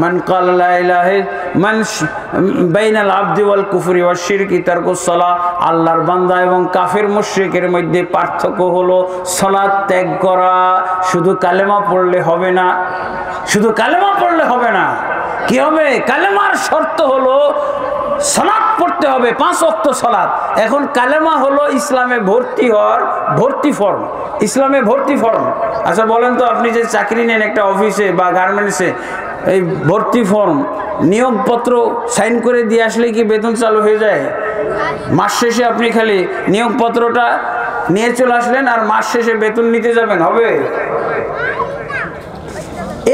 Speaker 1: মান ক্বালা লা ইলাহা মান বাইনাল আবদি ওয়াল কুফরি ওয়াশ শিরকি তারকুস সালাহ। আল্লাহর বান্দা এবং কাফের মুশরিকের মধ্যে পার্থক্য হলো সালাত ত্যাগ করা। শুধু কালেমা পড়লে হবে না, শুধু কালেমা পড়লে হবে না। কি হবে? কালেমার শর্ত হলো সালাত পড়তে হবে, 5 ওয়াক্ত সালাত। এখন কালেমা হলো ইসলামে ভর্তি হওয়ার ভর্তি ফর্ম, ইসলামে ভর্তি ফর্ম। আচ্ছা বলেন তো, আপনি যে চাকরি নেন একটা অফিসে বা গার্মেন্টসে, এই ভর্তি ফর্ম নিয়োগপত্র সাইন করে দিয়ে আসলে কি বেতন চালু হয়ে যায়? মাস শেষে আপনি খালি নিয়োগপত্রটা নিয়ে চলে আসলেন আর মাস শেষে বেতন নিতে যাবেন, হবে?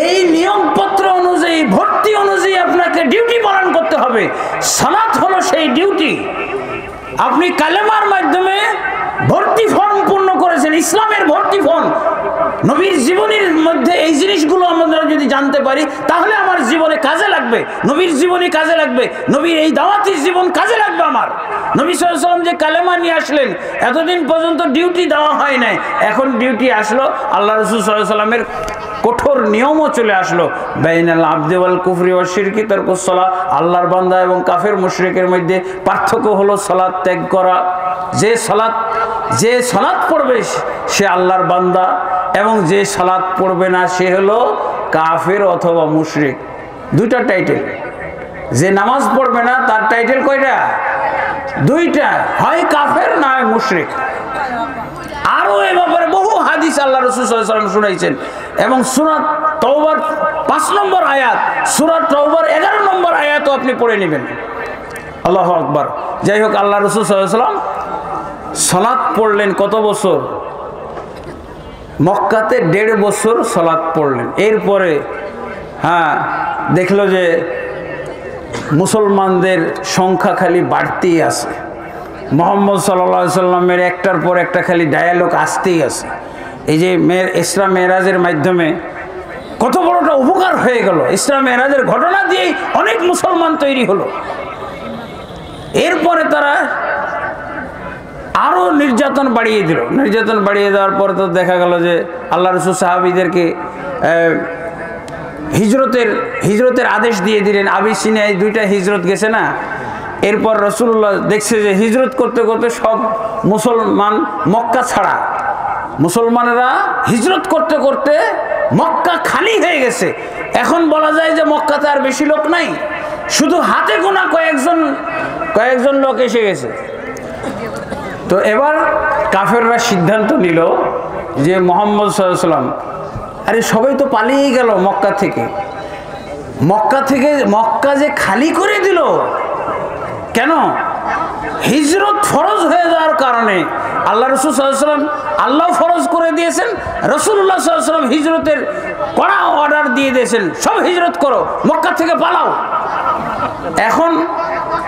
Speaker 1: এই নিয়মপত্র অনুযায়ী, ভর্তি অনুযায়ী আপনাকে ডিউটি পালন করতে হবে। সালাত হলো সেই ডিউটি। আপনি কালেমার মাধ্যমে ভর্তি ফর্ম পূর্ণ করেছেন, ইসলামের ভর্তি ফর্ম। নবীর জীবনীর মধ্যে এই জিনিসগুলো আমরা যদি জানতে পারি তাহলে আমার জীবনে কাজে লাগবে, নবীর জীবনী কাজে লাগবে, নবীর এই দাওয়াতি জীবন কাজে লাগবে আমার। নবী সাল্লাল্লাহু আলাইহি ওয়াসাল্লাম যে কালেমা নিয়ে আসলেন, এতদিন পর্যন্ত ডিউটি দেওয়া হয় নাই, এখন ডিউটি আসলো। আল্লাহ রাসূল সাল্লাল্লাহু আলাইহি ওয়াসাল্লামের কঠোর নিয়মও চলে আসলো। বাইনাল আবদি ওয়াল কুফরি ওয়াশ শিরকি তারকুস সালাত। আল্লাহর বান্দা এবং কাফের মুশরিকের মধ্যে পার্থক্য হলো সালাত ত্যাগ করা। যে সালাত পড়বে সে আল্লাহর বান্দা, এবং যে সালাত পড়বে না সে হলো কাফের অথবা মুশরিক। দুইটা টাইটেল। যে নামাজ পড়বে না তার টাইটেল কয়টা? দুইটা, হয় কাফের না হয় মুশরিক। আরো এ ব্যাপারে বহু হাদিস আল্লাহ রাসূল সাল্লাল্লাহু আলাইহি ওয়াসাল্লাম শুনাইছেন। এবং সূরা তাওবার 5 নম্বর আয়াত, সূরা তাওবার 11 নম্বর আয়াতও আপনি পড়ে নেবেন। আল্লাহু আকবার। যাই হোক, আল্লাহ রাসূল সাল্লাল্লাহু আলাইহি ওয়াসাল্লাম সালাত পড়লেন কত বছর? মক্কাতে 1.5 বছর সালাত পড়লেন। এরপরে দেখলো যে মুসলমানদের সংখ্যা খালি বাড়তেই আছে। মুহাম্মদ সাল্লাল্লাহু আলাইহি সাল্লামের একটার পর একটা খালি ডায়ালগ আসতেই আছে। এই যে ইসরা মেরাজের মাধ্যমে কত বড়টা উপকার হয়ে গেল। ইসরা মেরাজের ঘটনা দিয়েই অনেক মুসলমান তৈরি হলো। এরপরে তারা আরো নির্যাতন বাড়িয়ে দিল। নির্যাতন বাড়িয়ে দেওয়ার পর তো দেখা গেল যে আল্লাহ রাসূল সাহাবীদেরকে হিজরতের আদেশ দিয়ে দিলেন। আবিসিনিয়ায় 2টা হিজরত গেছে না। এরপর রাসূলুল্লাহ দেখছে যে হিজরত করতে করতে সব মুসলমান মক্কা ছাড়া, মুসলমানেরা হিজরত করতে করতে মক্কা খালি হয়ে গেছে। এখন বলা যায় যে মক্কাতে আর বেশি লোক নাই, শুধু হাতে গোনা কয়েকজন লোক এসে গেছে। তো এবার কাফেররা সিদ্ধান্ত নিল যে মুহাম্মদ সাল্লাল্লাহু আলাইহি ওয়াসাল্লাম, আরে সবাই তো পালিয়ে গেল মক্কা থেকে, মক্কা যে খালি করে দিল কেন? হিজরত ফরজ হয়ে যাওয়ার কারণে আল্লাহ রাসূল সাল্লাল্লাহু আলাইহি ওয়াসাল্লাম, আল্লাহ ফরজ করে দিয়েছেন, রাসূলুল্লাহ সাল্লাল্লাহু আলাইহি ওয়াসাল্লাম হিজরতের কড়া অর্ডার দিয়ে দিয়েছেন, সব হিজরত করো, মক্কা থেকে পালাও। এখন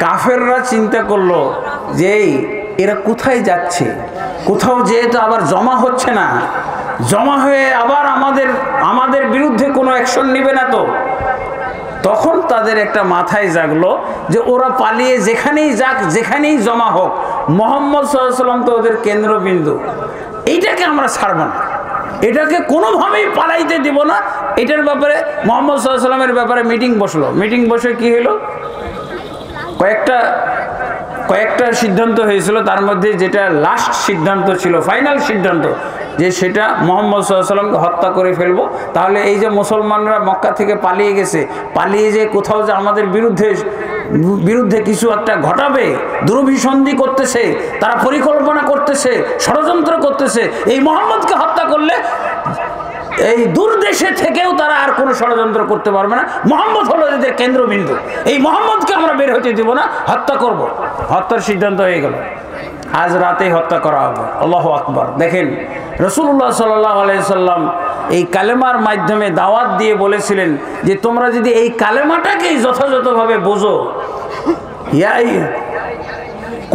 Speaker 1: কাফেররা চিন্তা করলো যে এরা কোথায় যাচ্ছে, কোথাও যেহেতু আবার জমা হচ্ছে না, জমা হয়ে আবার আমাদের বিরুদ্ধে কোনো অ্যাকশন নেবে না তো। তখন তাদের একটা মাথায় জাগলো যে ওরা পালিয়ে যেখানেই যাক, যেখানেই জমা হোক, মুহাম্মদ সাল্লাল্লাহু আলাইহি ওয়াসাল্লাম তো ওদের কেন্দ্রবিন্দু, এইটাকে আমরা ছাড়ব না, এটাকে কোনোভাবেই পালাইতে দিব না। এটার ব্যাপারে মুহাম্মদ সাল্লাল্লাহু আলাইহি ওয়াসাল্লামের ব্যাপারে মিটিং বসলো। মিটিং বসে কি হলো, কয়েকটা সিদ্ধান্ত হয়েছিল। তার মধ্যে যেটা লাস্ট সিদ্ধান্ত ছিল, ফাইনাল সিদ্ধান্ত, যে সেটা মুহাম্মদ সাল্লাল্লাহু আলাইহি ওয়াসাল্লামকে হত্যা করে ফেলবো। তাহলে এই যে মুসলমানরা মক্কা থেকে পালিয়ে গেছে, পালিয়ে যে কোথাও যে আমাদের বিরুদ্ধে কিছু একটা ঘটাবে, দুরভিসন্ধি করতেছে, তারা পরিকল্পনা করতেছে, ষড়যন্ত্র করতেছে, এই মুহাম্মদকে হত্যা করলে এই দূর দেশে থেকেও তারা আর কোনো ষড়যন্ত্র করতে পারবে না। মুহাম্মদ হলো এদের কেন্দ্রবিন্দু, এই মুহাম্মদকে আমরা বের হতে দিব না, হত্যা করব। হত্যার সিদ্ধান্ত হয়ে গেল, আজ রাতেই হত্যা করা হবে। আল্লাহু আকবার। দেখেন, রাসূলুল্লাহ সাল্লাল্লাহু আলাইহি সাল্লাম এই কালেমার মাধ্যমে দাওয়াত দিয়ে বলেছিলেন যে তোমরা যদি এই কালেমাটাকেই যথাযথভাবে বোঝো,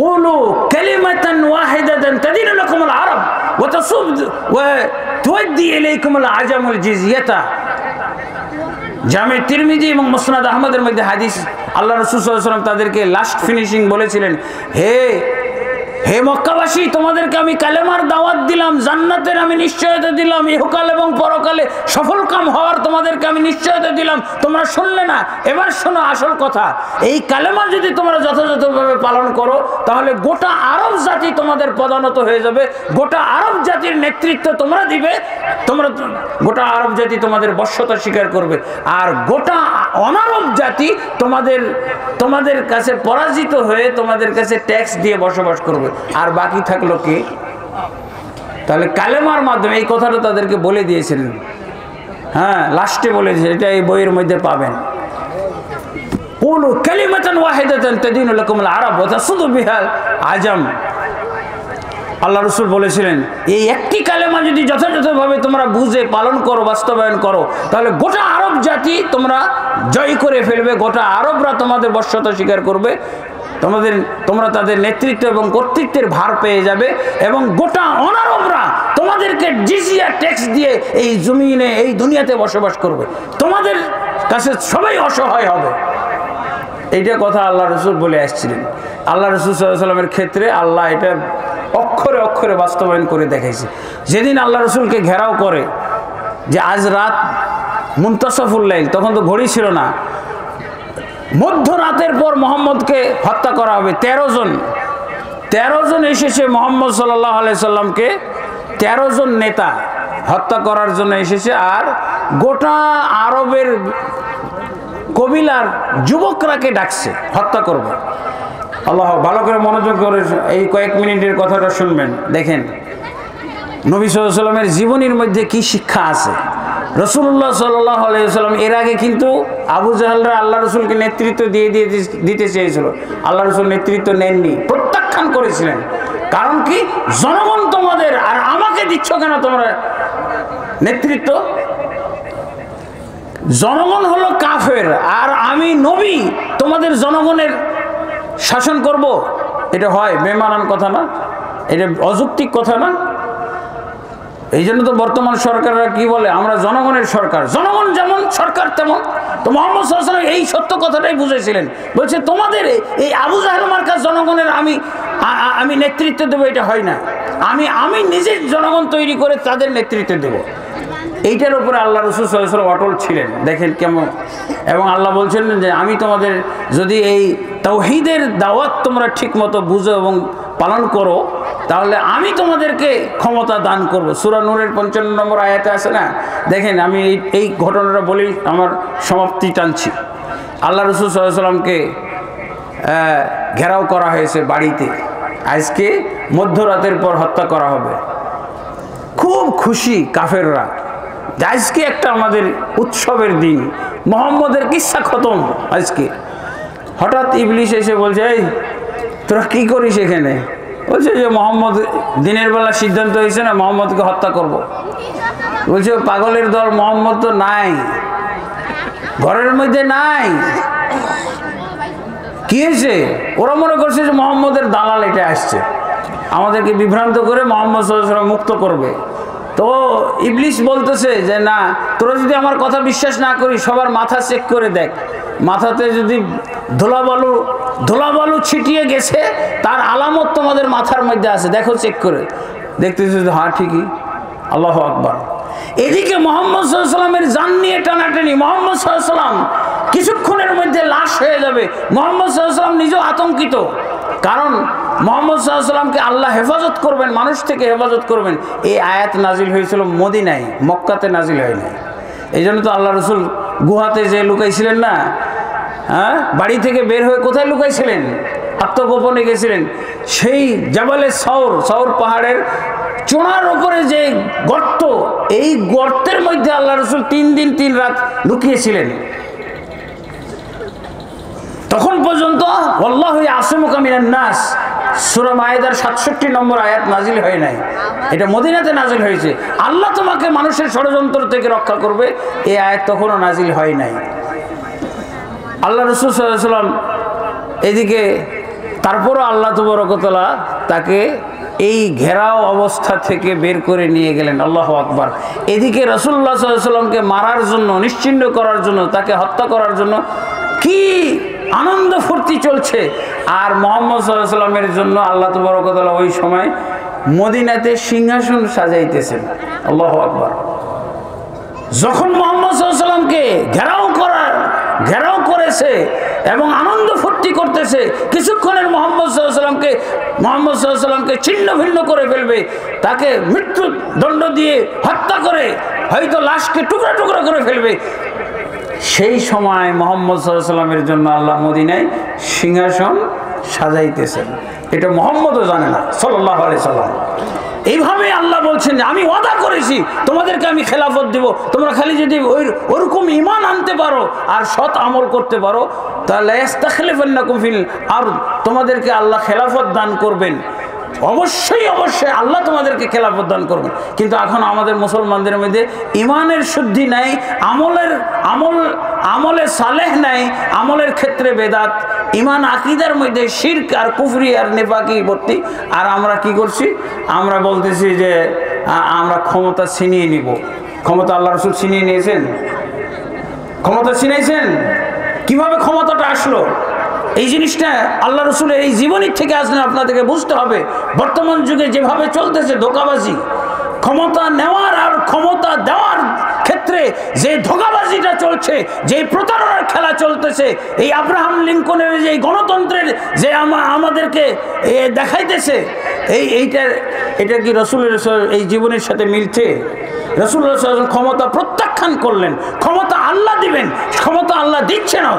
Speaker 1: কুলু কালিমাতান ওয়াহিদাতান তাদিনু লাকুমুল আরব ওয়া তাসুব ওয়া তুআদ্দি ইলাইকুমুল আজামুল জিজিয়াতা। জামে তিরমিজি এবং মুসনাদ আহমদের মধ্যে হাদিস, আল্লাহ রাসূল সাল্লাল্লাহু আলাইহি ওয়াসাল্লাম তাদেরকে লাস্ট ফিনিশিং বলেছিলেন, হে মক্কাবাসী, তোমাদেরকে আমি কালেমার দাওয়াত দিলাম, জান্নাতের আমি নিশ্চয়তা দিলাম, ইহকাল এবং পরকালে সফল কাম হওয়ার তোমাদেরকে আমি নিশ্চয়তা দিলাম, তোমরা শুনলে না। এবার শোনো আসল কথা, এই কালেমা যদি তোমরা যথাযথভাবে পালন করো তাহলে গোটা আরব জাতি তোমাদের প্রধানত হয়ে যাবে, গোটা আরব জাতির নেতৃত্ব তোমরা দিবে, গোটা আরব জাতি তোমাদের বশ্যতা স্বীকার করবে, আর গোটা অনারব জাতি তোমাদের কাছে পরাজিত হয়ে তোমাদের কাছে ট্যাক্স দিয়ে বসবাস করবে। আর বাকি থাকলো কি? তাহলে কালেমার মাধ্যমে এই কথাটা তাদেরকে বলে দিয়েছিলেন। লাস্টে বলেছে, এটা এই বইয়ের মধ্যে পাবেন। কুলু কালিমাতান ওয়াহিদাতান তাদিনু লাকুমুল আরব ওয়া তাসুদু বিহাল আজাম। আল্লাহ রসুল বলেছিলেন এই একটি কালেমা যদি যথাযথভাবে তোমরা বুঝে পালন করো, বাস্তবায়ন করো, তাহলে গোটা আরব জাতি তোমরা জয় করে ফেলবে, গোটা আরবরা তোমাদের বশ্যতা স্বীকার করবে, তোমরা তাদের নেতৃত্ব এবং কর্তৃত্বের ভার পেয়ে যাবে, এবং গোটা অনারবরা তোমাদেরকে জিজিয়া ট্যাক্স দিয়ে এই জমিনে, এই দুনিয়াতে বসবাস করবে, তোমাদের কাছে সবাই অসহায় হবে। এইটা কথা আল্লাহ রসুল বলে আসছিলেন। আল্লাহ রসুল সাল্লাল্লাহু আলাইহি ওয়াসাল্লামের ক্ষেত্রে আল্লাহ এটা অক্ষরে অক্ষরে বাস্তবায়ন করে দেখাইছে। যেদিন আল্লাহ রসুলকে ঘেরাও করে যে আজ রাত মুনতাসাফুল লাইল, তখন তো ঘড়ি ছিল না, মধ্যরাতের পর মোহাম্মদকে হত্যা করা হবে। 13 জন এসেছে মোহাম্মদ সাল্লাল্লাহু আলাইহি সাল্লামকে, 13 জন নেতা হত্যা করার জন্য এসেছে, আর গোটা আরবের কবিলার যুবকরাকে ডাকছে হত্যা করবে। আল্লাহ ভালো করে মনোযোগ করে এই কয়েক মিনিটের কথাটা শুনবেন। দেখেন নবী সাল্লাল্লাহু আলাইহি সাল্লামের জীবনীর মধ্যে কি শিক্ষা আছে। রাসূলুল্লাহ সাল্লাল্লাহু আলাইহি সাল্লাম এর আগে কিন্তু আবু জাহলরা আল্লাহ রসুলকে নেতৃত্ব দিতে চেয়েছিল, আল্লাহ রসুল নেতৃত্ব নেননি, প্রত্যাখ্যান করেছিলেন। কারণ কি, জনগণ তোমাদের, আর আমাকে দিচ্ছ কেন তোমরা নেতৃত্ব? জনগণ হলো কাফের, আর আমি নবী তোমাদের জনগণের শাসন করব, এটা হয় বেমানান কথা না? এটা অযৌক্তিক কথা না? এই জন্য তো বর্তমান সরকাররা কি বলে, আমরা জনগণের সরকার, জনগণ যেমন সরকার তেমন। তো মুহাম্মদ সাল্লাল্লাহু আলাইহি ওয়াসাল্লাম এই সত্য কথাটাই বুঝেছিলেন, বলছে তোমাদের এই আবু জাহেল মার্কা জনগণের আমি নেতৃত্ব দেবো, এটা হয় না। আমি নিজে জনগণ তৈরি করে তাদের নেতৃত্ব দেব। এইটার উপরে আল্লাহ রাসূল সাল্লাল্লাহু আলাইহি ওয়াসাল্লাম অটল ছিলেন। দেখেন কেমন। এবং আল্লাহ বলছেন যে আমি তোমাদের যদি এই তাওহীদের দাওয়াত তোমরা ঠিক মতো বুঝো এবং পালন করো, তাহলে আমি তোমাদেরকে ক্ষমতা দান করব। সূরা নূরের 55 নম্বর আয়াতে আছে না? দেখেন আমি এই ঘটনাটা বলি, আমার সমাপ্তি টানছি। আল্লাহ রাসূল সাল্লাল্লাহু আলাইহি ওয়াসাল্লামকে ঘেরাও করা হয়েছে বাড়িতে, আজকে মধ্যরাতের পর হত্যা করা হবে। খুব খুশি কাফেররা, আজকে একটা আমাদের উৎসবের দিন, মুহাম্মদের কিসসা খতম আজকে। হঠাৎ ইবলিস এসে বলছে, এই তোরা কি করিস এখানে? বলছে যে মোহাম্মদ দিনের বেলা সিদ্ধান্ত হয়েছে না, মোহাম্মদকে হত্যা করব। বলছে পাগলের দল, মোহাম্মদ তো নাই, ঘরের মধ্যে নাই। কি হয়েছে? ওরা মনে করছে যে মোহাম্মদের দালাল এটা আসছে, আমাদেরকে বিভ্রান্ত করে মোহাম্মদ সাল্লাল্লাহু আলাইহি ওয়াসাল্লাম মুক্ত করবে। তো ইবলিস বলতেছে যে না, তোরা যদি আমার কথা বিশ্বাস না করিস, সবার মাথা চেক করে দেখ, মাথাতে যদি ধুলাবালু ছিটিয়ে গেছে, তার আলামত তোমাদের মাথার মধ্যে আছে, দেখো চেক করে। দেখতেছি হ্যাঁ ঠিকই। আল্লাহু আকবার। এদিকে মুহাম্মদ সাল্লাল্লাহু আলাইহি ওয়াসাল্লামের জান নিয়ে টানাটানি, মুহাম্মদ সাল্লাল্লাহু আলাইহি ওয়াসাল্লাম কিছুক্ষণের মধ্যে লাশ হয়ে যাবে। মুহাম্মদ সাল্লাল্লাহু আলাইহি ওয়াসাল্লাম নিজেও আতঙ্কিত, কারণ মুহাম্মদ সাল্লাল্লাহু আলাইহি ওয়াসাল্লামকে আল্লাহ হেফাজত করবেন, মানুষ থেকে হেফাজত করবেন। এই আয়াত নাজিল হয়েছিল মদিনায়, মক্কাতে নাজিল হয় নাই। এই জন্য তো আল্লাহ রসুল গুহাতে যে লুকাইছিলেন না, হ্যাঁ, বাড়ি থেকে বের হয়ে কোথায় লুকাইছিলেন? আত্মগোপনে গেছিলেন। সেই জাবালে সৌর পাহাড়ের চূড়ার উপরে যে গর্ত, এই গর্তের মধ্যে আল্লাহ রসুল 3 দিন 3 রাত লুকিয়েছিলেন। তখন পর্যন্ত আল্লাহু ইয়াসিমুকা মিনান নাস, সূরা মায়েদার 67 নম্বর আয়াত নাজিল হয় নাই, এটা মদিনাতে নাজিল হয়েছে। আল্লাহ তোমাকে মানুষের ষড়যন্ত্র থেকে রক্ষা করবে, এই আয়াত তখনও নাজিল হয় নাই। আল্লাহ রাসূল সাল্লাল্লাহু আলাইহি ওয়াসাল্লাম এদিকে, তারপরও আল্লাহ তাবারক ওয়া তাআলা তাকে এই ঘেরাও অবস্থা থেকে বের করে নিয়ে গেলেন। আল্লাহু আকবার। এদিকে রাসূলুল্লাহ সাল্লাল্লাহু আলাইহি ওয়াসাল্লামকে মারার জন্য, নিশ্চিহ্ন করার জন্য, তাকে হত্যা করার জন্য কি আনন্দ ফুর্তি চলছে। আর মুহাম্মদ সাল্লাল্লাহু আলাইহি ওয়াসাল্লামের জন্য আল্লাহ তাবারক ওয়া তাআলা ওই সময় মদিনাতে সিংহাসন সাজাইতেছেন। আল্লাহু আকবার। যখন মুহাম্মদ সাল্লাল্লাহু আলাইহি ওয়াসাল্লামকে ঘেরাও করেছে এবং আনন্দ ফুর্তি করতেছে, কিছুক্ষণের মুহাম্মদ সাল্লাল্লাহু আলাইহি ওয়াসাল্লামকে ছিন্ন ভিন্ন করে ফেলবে, তাকে মৃত্যু দণ্ড দিয়ে হত্যা করে হয়তো লাশকে টুকরা টুকরা করে ফেলবে। সেই সময় মুহাম্মদ সাল্লাল্লাহু আলাইহি ওয়াসাল্লামের জন্য আল্লাহ মদিনায় সিংহাসন সাজাইতেছেন। এটা মুহাম্মদও জানে না সাল্লাল্লাহু আলাইহি সাল্লাম। এইভাবে আল্লাহ বলছেন যে আমি ওয়াদা করেছি তোমাদেরকে আমি খেলাফত দেব, তোমরা খালি যদি ওরকম ঈমান আনতে পারো আর সৎ আমল করতে পারো, তাহলে ইস্তাখলিফান্নাকুম ফিল আরদ, তোমাদেরকে আল্লাহ খেলাফত দান করবেন। অবশ্যই অবশ্যই আল্লাহ তোমাদেরকে খেলাফত দান করবেন। কিন্তু এখন আমাদের মুসলমানদের মধ্যে ইমানের শুদ্ধি নাই, আমলে সালেহ নাই, আমলের ক্ষেত্রে বেদাত, ইমান আকীদার মধ্যে শিরক আর কুফরি আর নেফাকি ভর্তি। আর আমরা কি করছি? আমরা বলতেছি যে আমরা ক্ষমতা ছিনিয়ে নিব। ক্ষমতা আল্লাহ রাসূল ছিনিয়ে নিয়েছেন? ক্ষমতা ছিনাইছেন? কিভাবে ক্ষমতাটা আসলো? এই জিনিসটা আল্লাহ রসুলের এই জীবনী থেকে আসলে আপনাদেরকে বুঝতে হবে। বর্তমান যুগে যেভাবে চলতেছে ধোঁকাবাজি, ক্ষমতা নেওয়ার আর ক্ষমতা দেওয়ার ক্ষেত্রে যে ধোঁকাবাজিটা চলছে, যে প্রতারণার খেলা চলতেছে, এই আব্রাহাম লিঙ্কনের যে গণতন্ত্রের যে আমাদেরকে দেখাইতেছে, এটা কি রসুলের এই জীবনের সাথে মিলছে? রাসূলুল্লাহ সাল্লাল্লাহু আলাইহি ওয়াসাল্লাম ক্ষমতা প্রত্যাখ্যান করলেন। ক্ষমতা আল্লাহ দিবেন, ক্ষমতা আল্লাহ দিচ্ছে না।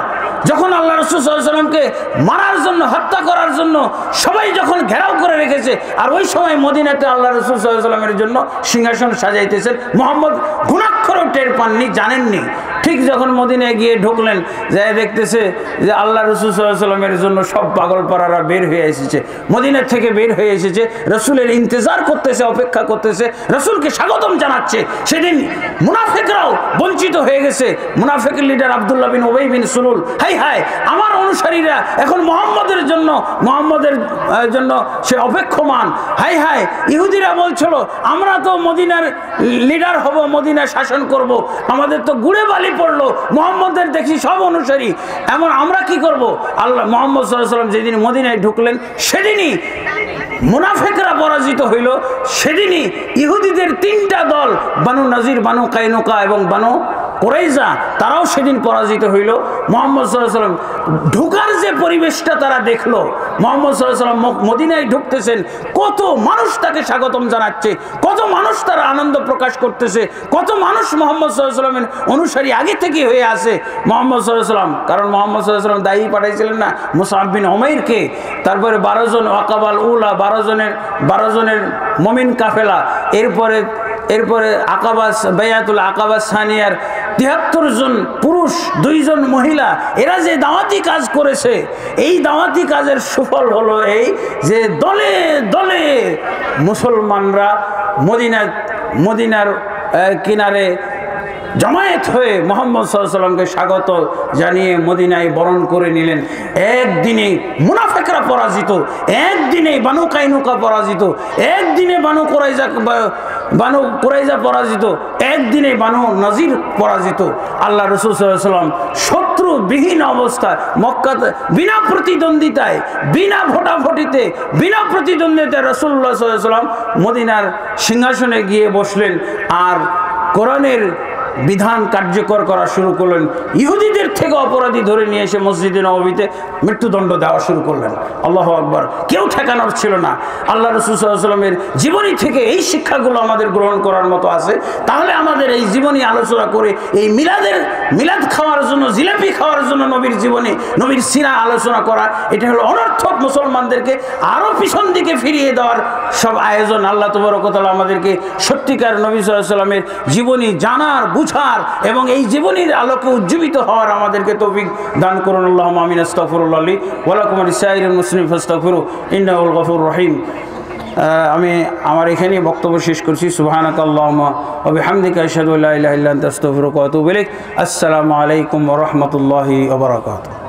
Speaker 1: যখন আল্লাহ রাসূল সাল্লাল্লাহু আলাইহি ওয়াসাল্লামকে মারার জন্য, হত্যা করার জন্য সবাই যখন ঘেরাও করে রেখেছে, আর ওই সময় মদিনাতে আল্লাহ রাসূল সাল্লাল্লাহু আলাইহি ওয়াসাল্লামের জন্য সিংহাসন সাজাইতেছেন, মুহাম্মদ গুণাক্ষরও টের পাননি, জানেননি। ঠিক যখন মদিনায় গিয়ে ঢুকলেন, যাই দেখতেছে যে আল্লাহ রাসূল সাল্লাল্লাহু আলাইহি ওয়াসাল্লামের জন্য সব পাগলপাড়ারা বের হয়ে এসেছে, মদিনা থেকে বের হয়ে এসেছে, রাসূলের ইন্তজার করতেছে, অপেক্ষা করতেছে, রাসূলকে স্বাগতম জানাচ্ছে। সেদিন মুনাফিকরাও বঞ্চিত হয়ে গেছে। মুনাফিকের লিডার আব্দুল্লাহ বিন উবাই বিন সুলুল, হাই হাই আমার অনুসারীরা এখন মুহাম্মদের জন্য সে অপেক্ষমান। হাই হাই ইহুদিরা বলছিল আমরা তো মদিনার লিডার হব, মদিনা শাসন করব, আমাদের তো গুড়ে বালি পড়লো, মুহাম্মদের দেখি সব অনুসারী, এমন আমরা কি করব? আল্লাহ মুহাম্মদ সাল্লাল্লাহু আলাইহি ওয়াসাল্লাম যেদিন মদিনায় ঢুকলেন, সেদিনই মুনাফিকরা পরাজিত হইল। সেদিনই ইহুদিদের তিনটা দল, বানু নাজির, বানু কাইনুকা এবং বানু কুরাইজা, তারাও সেদিন পরাজিত হইল। মুহাম্মদ সাল্লাল্লাহু আলাইহি ওয়াসাল্লাম ঢোকার যে পরিবেশটা তারা দেখলো, মুহাম্মদ সাল্লাল্লাহু আলাইহি ওয়াসাল্লাম মদিনায় ঢুকতেছেন, কত মানুষ তাকে স্বাগতম জানাচ্ছে, কত মানুষ তারা আনন্দ প্রকাশ করতেছে, কত মানুষ মুহাম্মদ সাল্লাল্লাহু আলাইহি ওয়াসাল্লামের অনুসারী আগে থেকে হয়ে আছে। মুহাম্মদ সাল্লাল্লাহু আলাইহি ওয়াসাল্লাম, কারণ মুহাম্মদ সাল্লাল্লাহু আলাইহি ওয়াসাল্লাম দায়ী পাঠাইছিলেন না মুসআব বিন উমাইরকে, তারপরে 12 জন আকাবাল উলা, 12 জনের মুমিন কাফেলা, এরপরে আকাবা বাইয়াতুল আকাবা সানিয়ার 73 জন পুরুষ, 2 জন মহিলা, এরা যে দাওয়াতি কাজ করেছে, এই দাওয়াতি কাজের সুফল হলো এই যে দলে দলে মুসলমানরা মদিনার কিনারে জমায়েত হয়ে মুহাম্মদ সাল্লাল্লাহু আলাইহি ওয়াসাল্লামকে স্বাগত জানিয়ে মদিনায় বরণ করে নিলেন। একদিনে মুনাফিকরা পরাজিত, একদিনে বানু কাইনুকা পরাজিত, একদিনে বানু কুরাইজা পরাজিত, একদিনে বানু নাজির পরাজিত। আল্লাহ রাসূল সাল্লাল্লাহু আলাইহি ওয়াসাল্লাম শত্রুবিহীন অবস্থায় মক্কাতে বিনা প্রতিদ্বন্দ্বিতায়, বিনা ভোটাভুটিতে, বিনা প্রতিদ্বন্দ্বিতায় রাসূলুল্লাহ সাল্লাল্লাহু আলাইহি ওয়াসাল্লাম মদিনার সিংহাসনে গিয়ে বসলেন আর কোরআনের বিধান কার্যকর করা শুরু করলেন। ইহুদিদের থেকে অপরাধী ধরে নিয়ে এসে মসজিদে নববীতে মৃত্যুদণ্ড দেওয়া শুরু করলেন। আল্লাহু আকবার। কেউ ঠেকানোর ছিল না। আল্লাহ রাসূল সাল্লাল্লাহু আলাইহি ওয়াসাল্লামের জীবনী থেকে এই শিক্ষাগুলো আমাদের গ্রহণ করার মতো আছে। তাহলে আমাদের এই জীবনী আলোচনা করে এই মিলাদ খাওয়ার জন্য, জিলাপি খাওয়ার জন্য নবীর জীবনী, নবীর সিরা আলোচনা করা, এটা হলো অনর্থক। মুসলমানদেরকে আরও পিছন দিকে ফিরিয়ে দেওয়ার সব আয়োজন। আল্লাহ তাবারক ওয়া তাআলা আমাদেরকে সত্যিকার নবী সাল্লাল্লাহু আলাইহি ওয়াসাল্লামের জীবনী জানার, বুঝার এবং এই জীবনীর আলোকে উজ্জীবিত হওয়ার আমাদেরকে তৌফিক দান করুন। আল্লাহুম্মা আমিন। আস্তাগফিরুল্লাহ লি ওয়া লাকুম ওয়া লিসাইরিল মুসলিমিন ফাস্তাগফিরু ইন্নাহুল গফুরুর রহিম। আমি আমার এখানেই বক্তব্য শেষ করছি। সুবহানাকাল্লাহুম্মা ওয়া বিহামদিকা আশহাদু আল্লা ইলাহা ইল্লা আনতা আস্তাগফিরুকা ওয়া আতুবু ইলাইক। আসসালামু আলাইকুম ওয়া রাহমাতুল্লাহি ওয়া বারাকাতুহু।